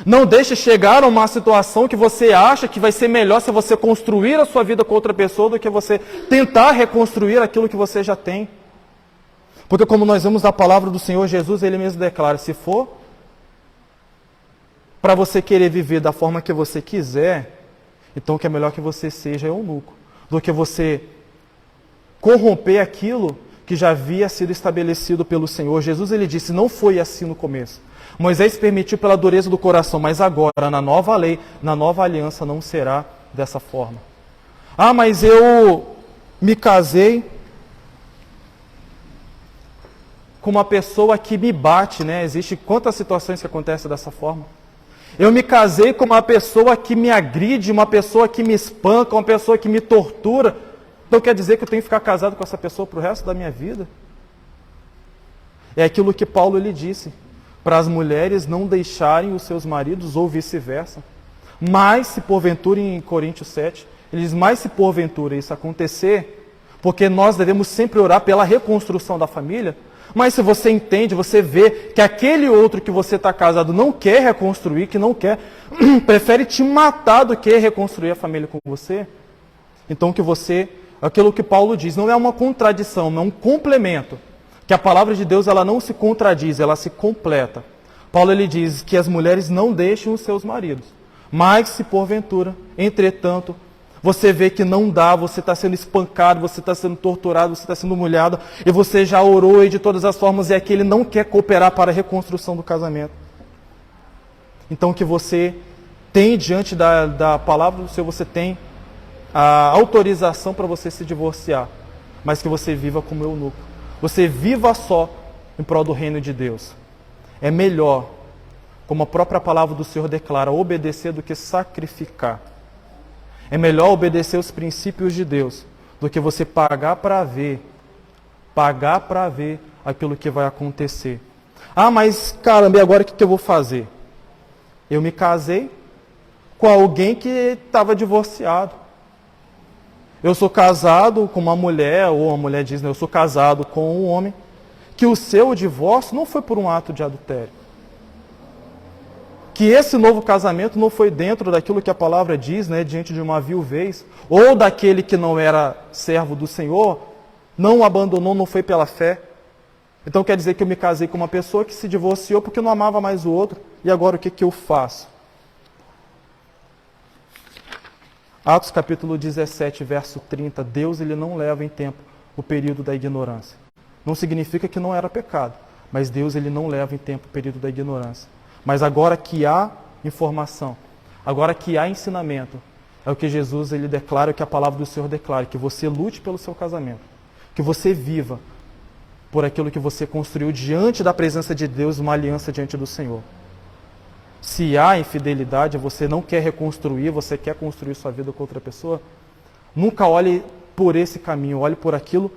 Não deixe chegar a uma situação que você acha que vai ser melhor se você construir a sua vida com outra pessoa do que você tentar reconstruir aquilo que você já tem. Porque como nós vemos na palavra do Senhor Jesus, Ele mesmo declara, se for para você querer viver da forma que você quiser, então que é melhor que você seja eunuco, do que você corromper aquilo que já havia sido estabelecido pelo Senhor. Jesus ele disse, não foi assim no começo. Moisés permitiu pela dureza do coração, mas agora, na nova lei, na nova aliança, não será dessa forma. Ah, mas eu me casei com uma pessoa que me bate, né? Existem quantas situações que acontecem dessa forma? Eu me casei com uma pessoa que me agride, uma pessoa que me espanca, uma pessoa que me tortura. Então quer dizer que eu tenho que ficar casado com essa pessoa para o resto da minha vida? É aquilo que Paulo ele disse, para as mulheres não deixarem os seus maridos ou vice-versa. Mas se porventura, em Coríntios 7, ele diz, mas se porventura isso acontecer, porque nós devemos sempre orar pela reconstrução da família, mas se você entende, você vê que aquele outro que você está casado não quer reconstruir, que não quer, prefere te matar do que reconstruir a família com você, então que você, aquilo que Paulo diz, não é uma contradição, é um complemento. Que a palavra de Deus ela não se contradiz, ela se completa. Paulo ele diz que as mulheres não deixem os seus maridos. Mas se porventura, entretanto, você vê que não dá, você está sendo espancado, você está sendo torturado, você está sendo humilhado, e você já orou de todas as formas, e é que ele não quer cooperar para a reconstrução do casamento. Então que você tem diante da palavra do Senhor, você tem a autorização para você se divorciar, mas que você viva como eunuco. Você viva só em prol do reino de Deus. É melhor, como a própria palavra do Senhor declara, obedecer do que sacrificar. É melhor obedecer os princípios de Deus do que você pagar para ver aquilo que vai acontecer. Ah, mas caramba, e agora o que eu vou fazer? Eu me casei com alguém que estava divorciado. Eu sou casado com uma mulher, ou a mulher diz, né, eu sou casado com um homem, que o seu divórcio não foi por um ato de adultério. Que esse novo casamento não foi dentro daquilo que a palavra diz, né, diante de uma viuvez, ou daquele que não era servo do Senhor, não o abandonou, não foi pela fé. Então quer dizer que eu me casei com uma pessoa que se divorciou porque não amava mais o outro, e agora o que eu faço? Atos capítulo 17, verso 30, Deus ele não leva em tempo o período da ignorância. Não significa que não era pecado, mas Deus ele não leva em tempo o período da ignorância. Mas agora que há informação, agora que há ensinamento, é o que Jesus ele declara, o que a palavra do Senhor declara, que você lute pelo seu casamento, que você viva por aquilo que você construiu diante da presença de Deus, uma aliança diante do Senhor. Se há infidelidade, você não quer reconstruir, você quer construir sua vida com outra pessoa, nunca olhe por esse caminho, olhe por aquilo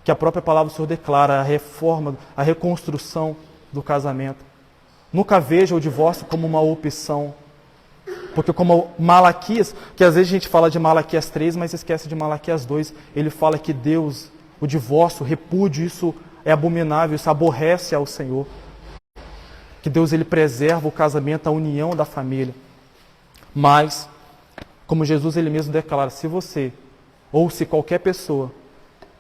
que a própria palavra do Senhor declara, a reforma, a reconstrução do casamento. Nunca veja o divórcio como uma opção, porque como Malaquias, que às vezes a gente fala de Malaquias 3, mas esquece de Malaquias 2, ele fala que Deus, o divórcio, o repúdio, isso é abominável, isso aborrece ao Senhor. Que Deus ele preserva o casamento, a união da família. Mas, como Jesus ele mesmo declara, se você, ou se qualquer pessoa,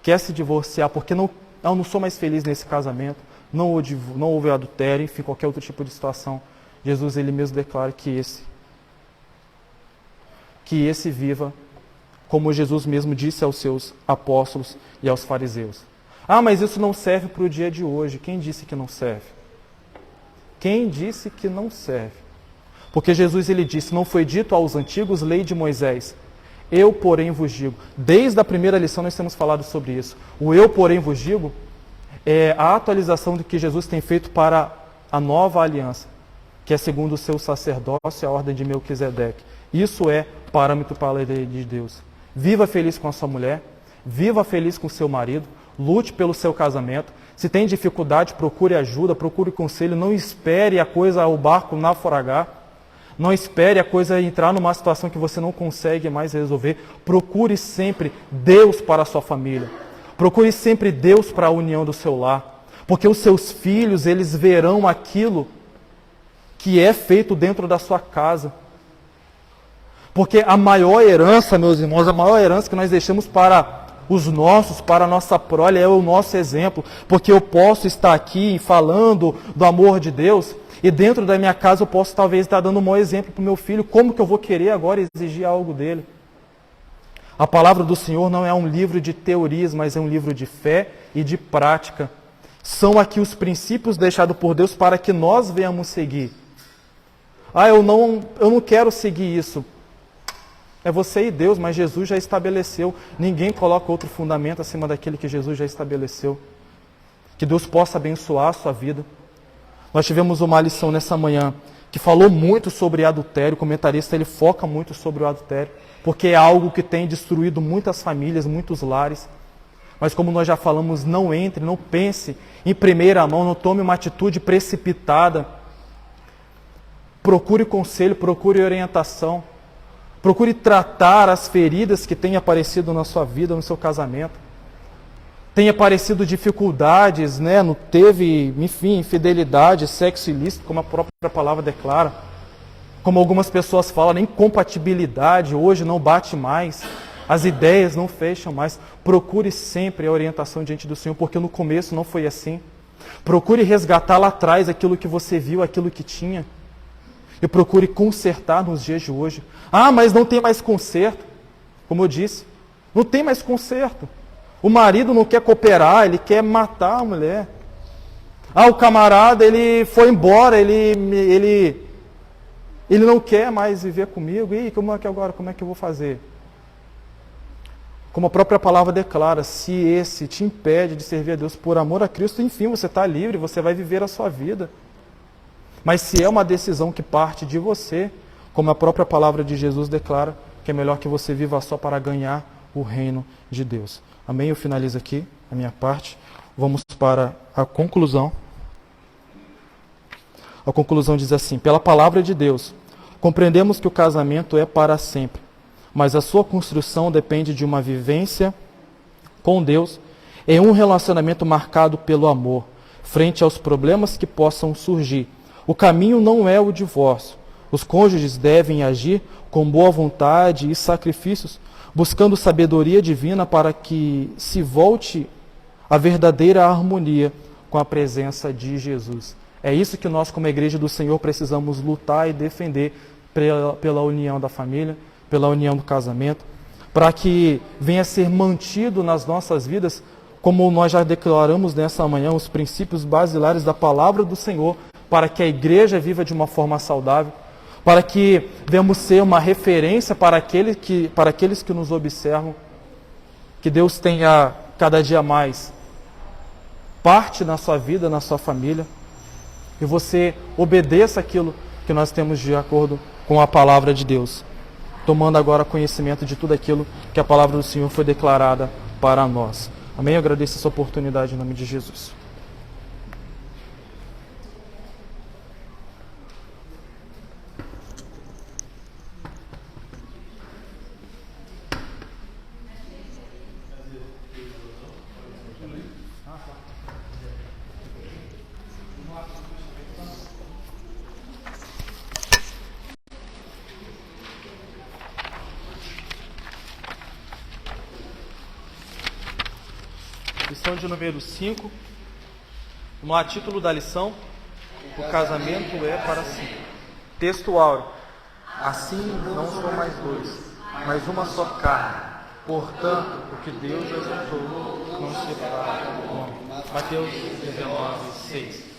quer se divorciar porque eu não sou mais feliz nesse casamento, não houve adultério, enfim, qualquer outro tipo de situação, Jesus ele mesmo declara que esse viva, como Jesus mesmo disse aos seus apóstolos e aos fariseus. Ah, mas isso não serve para o dia de hoje. Quem disse que não serve? Quem disse que não serve? Porque Jesus ele disse, não foi dito aos antigos lei de Moisés, eu porém vos digo. Desde a primeira lição nós temos falado sobre isso. O eu porém vos digo é a atualização do que Jesus tem feito para a nova aliança, que é segundo o seu sacerdócio, a ordem de Melquisedeque. Isso é parâmetro para a lei de Deus. Viva feliz com a sua mulher, viva feliz com o seu marido, lute pelo seu casamento. Se tem dificuldade, procure ajuda, procure conselho, não espere o barco naufragar, não espere a coisa entrar numa situação que você não consegue mais resolver. Procure sempre Deus para a sua família, procure sempre Deus para a união do seu lar, porque os seus filhos, eles verão aquilo que é feito dentro da sua casa. Porque a maior herança, meus irmãos, a maior herança que nós deixamos para os nossos, para a nossa prole, é o nosso exemplo. Porque eu posso estar aqui falando do amor de Deus, e dentro da minha casa eu posso talvez estar dando um mau exemplo para o meu filho. Como que eu vou querer agora exigir algo dele? A palavra do Senhor não é um livro de teorias, mas é um livro de fé e de prática. São aqui os princípios deixados por Deus para que nós venhamos seguir. Ah, eu não quero seguir isso. É você e Deus, mas Jesus já estabeleceu. Ninguém coloca outro fundamento acima daquele que Jesus já estabeleceu. Que Deus possa abençoar a sua vida. Nós tivemos uma lição nessa manhã que falou muito sobre adultério. O comentarista ele foca muito sobre o adultério, porque é algo que tem destruído muitas famílias, muitos lares. Mas como nós já falamos, não entre, não pense em primeira mão, não tome uma atitude precipitada. Procure conselho, procure orientação. Procure tratar as feridas que têm aparecido na sua vida, no seu casamento. Tem aparecido dificuldades, né? Não teve, enfim, infidelidade, sexo ilícito, como a própria palavra declara. Como algumas pessoas falam, incompatibilidade, hoje não bate mais. As ideias não fecham mais. Procure sempre a orientação diante do Senhor, porque no começo não foi assim. Procure resgatar lá atrás aquilo que você viu, aquilo que tinha. E procure consertar nos dias de hoje. Ah, mas não tem mais conserto. Como eu disse, não tem mais conserto. O marido não quer cooperar, ele quer matar a mulher. Ah, o camarada, ele foi embora, ele não quer mais viver comigo. E como é que agora, como é que eu vou fazer? Como a própria palavra declara, se esse te impede de servir a Deus por amor a Cristo, enfim, você está livre, você vai viver a sua vida. Mas se é uma decisão que parte de você, como a própria palavra de Jesus declara, que é melhor que você viva só para ganhar o reino de Deus. Amém? Eu finalizo aqui a minha parte. Vamos para a conclusão. A conclusão diz assim: pela palavra de Deus, compreendemos que o casamento é para sempre, mas a sua construção depende de uma vivência com Deus em um relacionamento marcado pelo amor, frente aos problemas que possam surgir. O caminho não é o divórcio. Os cônjuges devem agir com boa vontade e sacrifícios, buscando sabedoria divina para que se volte a verdadeira harmonia com a presença de Jesus. É isso que nós, como Igreja do Senhor, precisamos lutar e defender pela união da família, pela união do casamento, para que venha a ser mantido nas nossas vidas, como nós já declaramos nessa manhã, os princípios basilares da palavra do Senhor, para que a igreja viva de uma forma saudável, para que venhamos ser uma referência para aqueles que nos observam, que Deus tenha cada dia mais parte na sua vida, na sua família, e você obedeça aquilo que nós temos de acordo com a palavra de Deus, tomando agora conhecimento de tudo aquilo que a palavra do Senhor foi declarada para nós. Amém? Eu agradeço essa oportunidade em nome de Jesus. Lição de número 5, no título da lição, o casamento é para sempre. Texto áureo: assim não são mais dois, mas uma só carne. Portanto, o que Deus ajuntou, não separa o homem. Mateus 19, 6.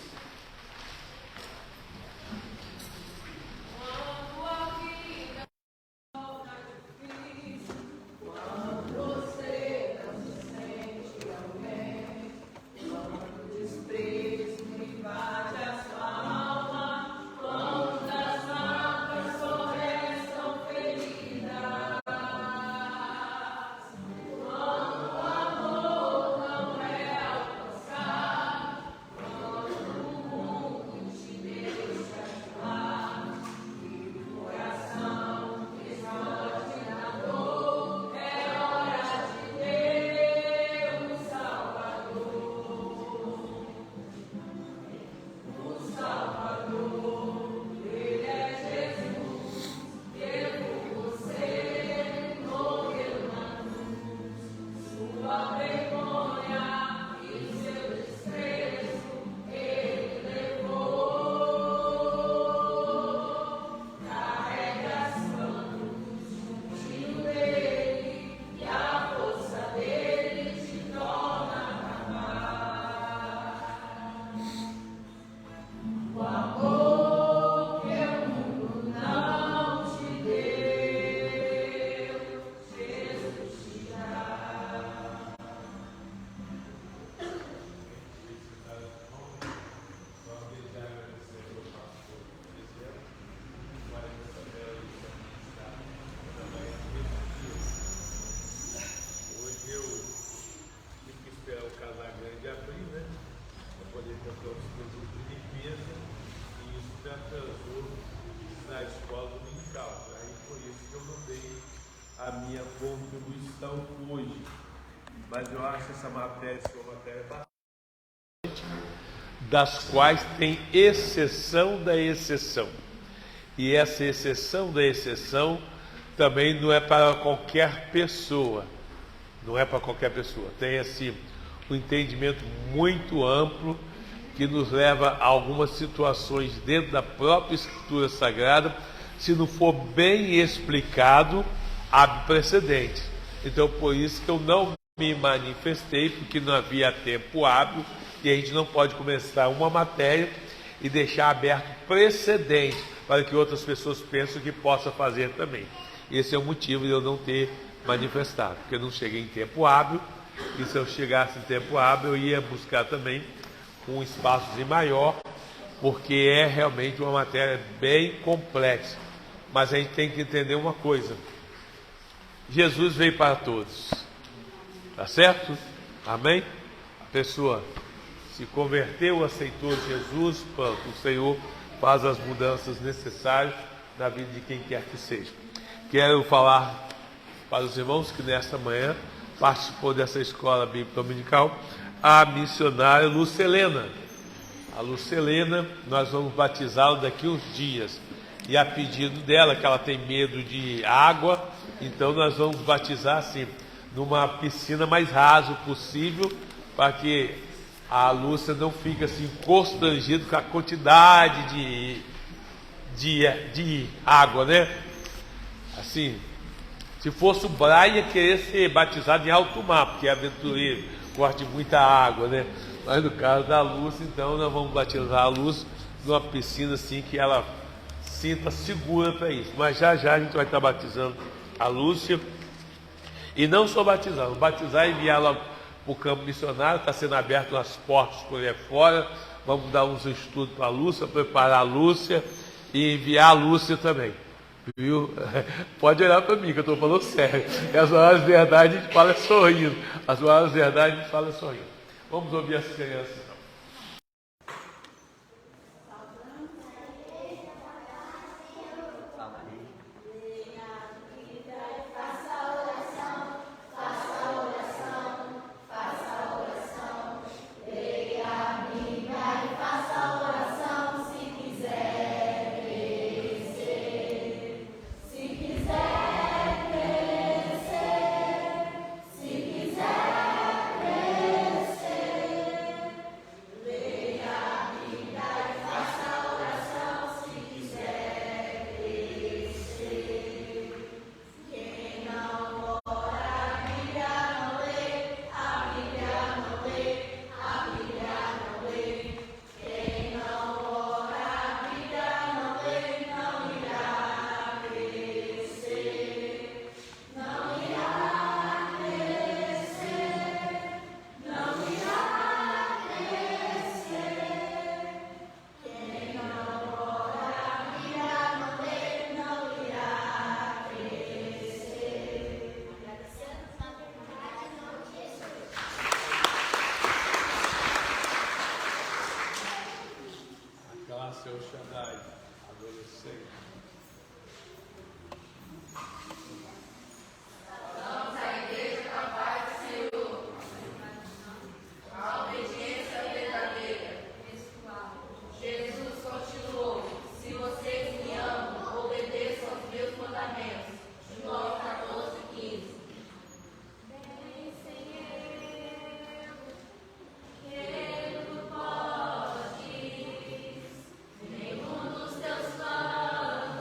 A minha contribuição hoje, mas eu acho essa matéria uma matéria bastante, das quais tem exceção da exceção, e essa exceção da exceção também não é para qualquer pessoa, tem assim um entendimento muito amplo que nos leva a algumas situações dentro da própria Escritura Sagrada, se não for bem explicado, abre precedente. Então, por isso que eu não me manifestei, porque não havia tempo hábil, e a gente não pode começar uma matéria e deixar aberto precedente para que outras pessoas pensem que possa fazer também. Esse é o motivo de eu não ter manifestado, porque eu não cheguei em tempo hábil, e se eu chegasse em tempo hábil, eu ia buscar também um espaço maior, porque é realmente uma matéria bem complexa. Mas a gente tem que entender uma coisa: Jesus veio para todos, tá certo? Amém? A pessoa se converteu, aceitou Jesus, pronto, o Senhor faz as mudanças necessárias na vida de quem quer que seja. Quero falar para os irmãos que nesta manhã participou dessa escola bíblica dominical a missionária Lucelena. A Lucelena, nós vamos batizá-la daqui uns dias. E a pedido dela, que ela tem medo de água, então nós vamos batizar assim, numa piscina mais raso possível, para que a Lúcia não fique assim constrangida com a quantidade de água, né? Assim, se fosse o Brian, ia querer ser batizado em alto mar, porque é aventureiro, gosta de muita água, né? Mas no caso da Lúcia, então nós vamos batizar a Lúcia numa piscina assim que ela sinta segura para isso. Mas já já a gente vai estar batizando a Lúcia. E não só batizando, batizar e enviá-la para o campo missionário, está sendo aberto as portas por aí fora. Vamos dar uns estudos para a Lúcia, preparar a Lúcia e enviar a Lúcia também. Viu? Pode olhar para mim, que eu estou falando sério. E as maiores verdades a gente fala sorrindo. As maiores verdades a gente fala sorrindo. Vamos ouvir as crianças então. Seu Shaddai, adolescente. Vamos à igreja com a paz do Senhor. A obediência verdadeira. Jesus continuou: se vocês me amam, obedeçam aos meus mandamentos. João 14:15. Nenhum dos teus planos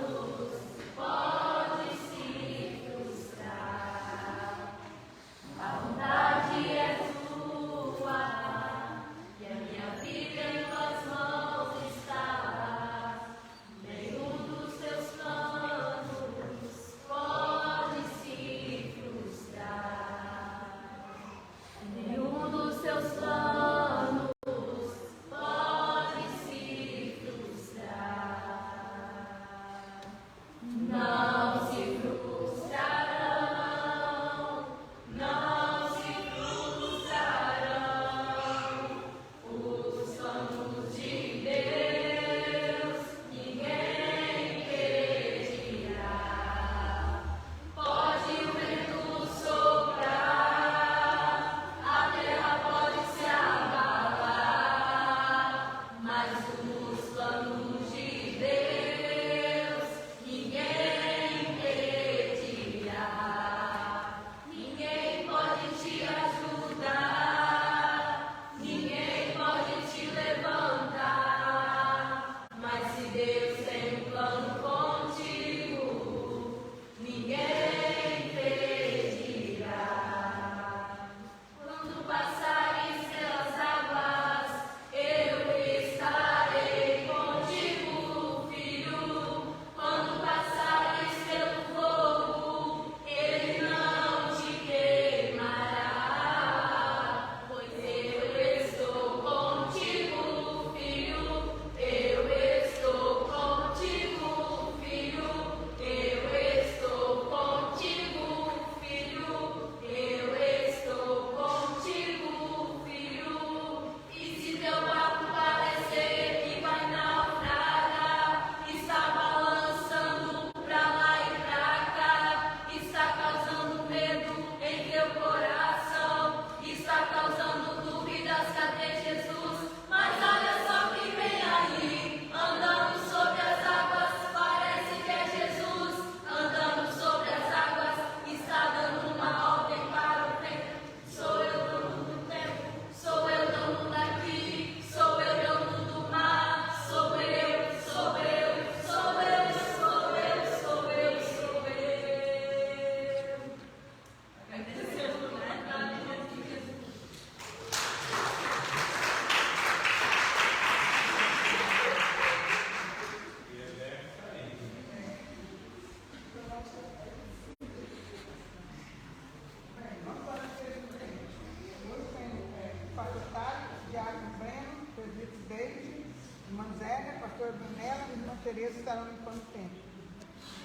Ela e irmã Tereza estarão limpando o templo.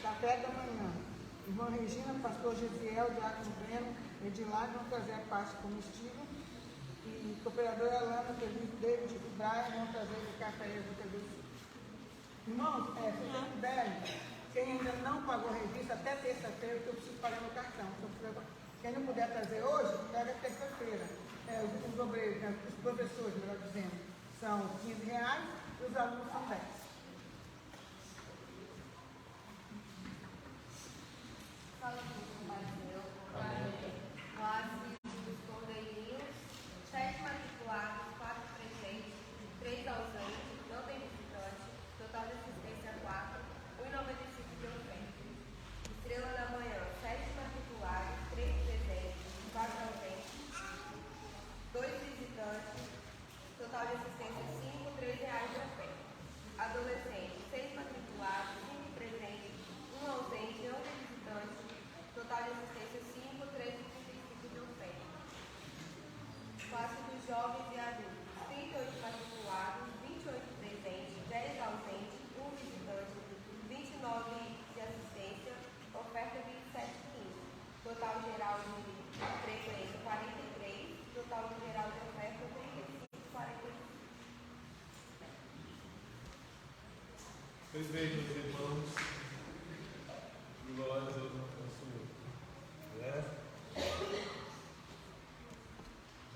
Café da manhã. Irmã Regina, pastor Gesiel, diácono Breno, Edilar vão trazer a parte comestível. E cooperadora Alana, presbítero David e Brian vão trazer o café e as outras. Irmãos, se vocês puderem, quem ainda não pagou a revista até terça-feira, que eu preciso pagar no cartão. Quem não puder trazer hoje, pega terça-feira. Os obreiros, os professores, melhor dizendo, são R$15 e os alunos são 10. Fala com o Marineu, quase dos cordeirinhos, 7 matriculados, 4 presentes, 3 ausentes, não tem visitante, total de assistência 4, 1,95 de oferta. Estrela da manhã, 7 matriculados, 3 presentes, 4 ausentes, 2 visitantes, total de assistência 5, R$3 de oferta. Adolescente, 6 matriculados, 5 presentes, 1 ausente, não tem visitante, total de assistência 5, R$3,35 de oferta. Classe dos jovens e adultos, 38 matriculados, 28 presentes, 10 ausentes, 1 visitante, 29 de assistência, oferta 27,15. Total geral de frequência 43, total geral de oferta 35,45. Vocês vejam, meus irmãos, glórias ao Senhor. Né?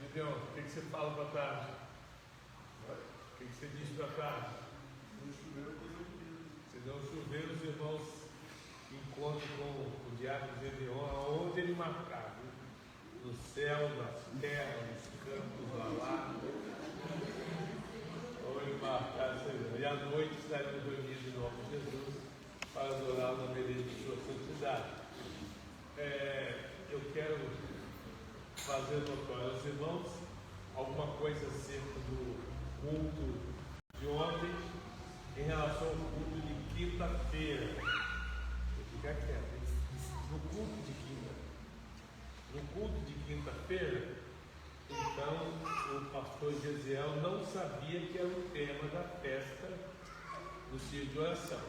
Gideon, o que você fala para trás? O que você diz para trás? Se não chover, os irmãos encontram com o diácono Gideon aonde ele marcar, no céu, na terra, nos campos, lá. Onde marcar, e à noite estaremos reunidos em nome de Jesus para adorar na beleza de sua santidade. Eu quero fazer notório aos irmãos alguma coisa acerca do culto de ontem em relação ao culto de quinta-feira. Vou ficar quieto, hein? No culto de quinta-feira, então o pastor Gesiel não sabia que era o tema da festa do círculo de oração.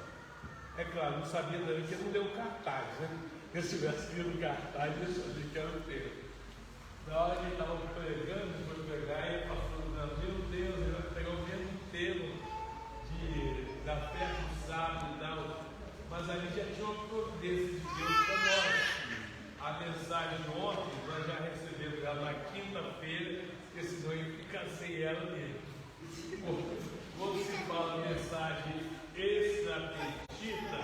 É claro, não sabia também que ele não deu cartaz, né? Se tivesse vindo o cartaz, eu sabia que era o tema. Na hora que ele estava pregando, foi pregar e o pastor dizendo: meu Deus, ele vai pegar o mesmo tema da festa do sábado e tal. Mas ali já tinha uma providência de Deus para nós. A mensagem de ontem nós já recebemos ela na quinta-feira, porque senão eu ia ficar sem ela mesmo. Quando se fala mensagem extra-petita,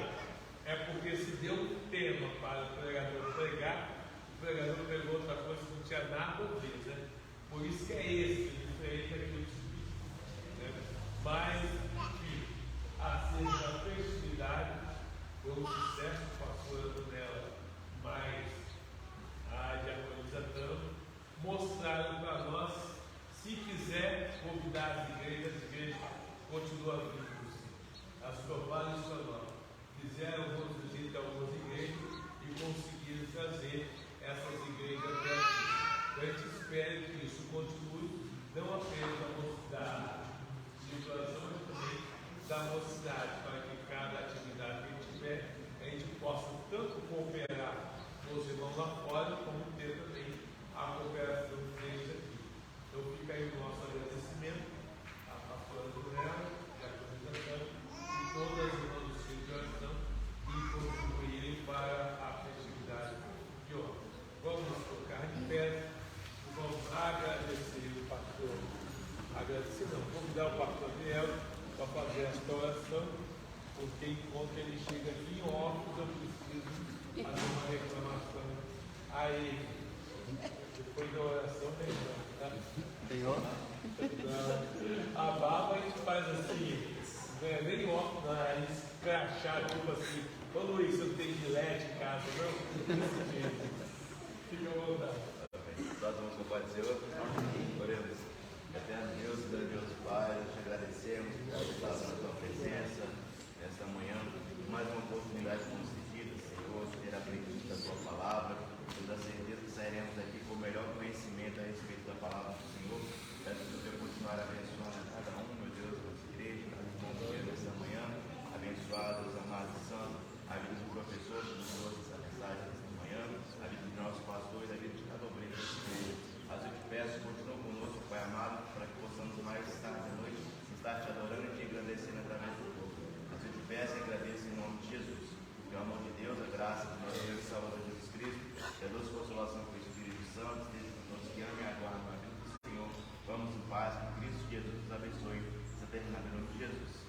é porque se deu um tema para o pregador pregar, o pregador pregou outra coisa que não tinha nada a ver, né? Por isso que é esse, diferente daquilo que se né? Mas, enfim, assim, a festividade foi um sucesso, passando nela, mas a diaconisa tanto mostraram para nós, se quiser convidar as igrejas continuam vindo. As provadas para nós fizeram visita a algumas igrejas e conseguiram trazer essas igrejas até aqui. Então a gente espera que isso continue, não apenas da mocidade de situação, mas também da mocidade, para que cada atividade que a gente tiver, a gente possa tanto cooperar com os irmãos lá fora, como ter também a cooperação deles aqui. Então fica aí o nosso agradecimento à pastora Brunella, à organização e todas as irmãs do Círculo de Oração que contribuírem para a festividade de ontem. Vamos tocar de pé, vamos agradecer o pastor, convidar o pastor Biel para fazer esta oração, porque enquanto ele chega aqui em óculos, eu preciso fazer uma reclamação a ele. Depois da oração, tá? Tem outro? A barba a gente faz assim, né? Nem óculos, né? Escrachado, tipo assim. Ô Luiz, você não tem gilete em casa, não? Desse jeito. Fica à vontade. Nós vamos compadecer outro. Oremos. Eterno Deus, grandioso Pai, nós te agradecemos pela tua presença nesta manhã, mais uma oportunidade concedida, Senhor, de ter aprendido da tua palavra. Temos a certeza que sairemos daqui com o melhor conhecimento a respeito da palavra do Senhor. Peço que o Senhor continuar abençoando a cada um, meu Deus, das igrejas, para os bons dias dessa manhã. nós esteja com todos que amem agora na vida do Senhor. Vamos em paz, que Cristo Jesus nos abençoe. Está terminado em nome de Jesus.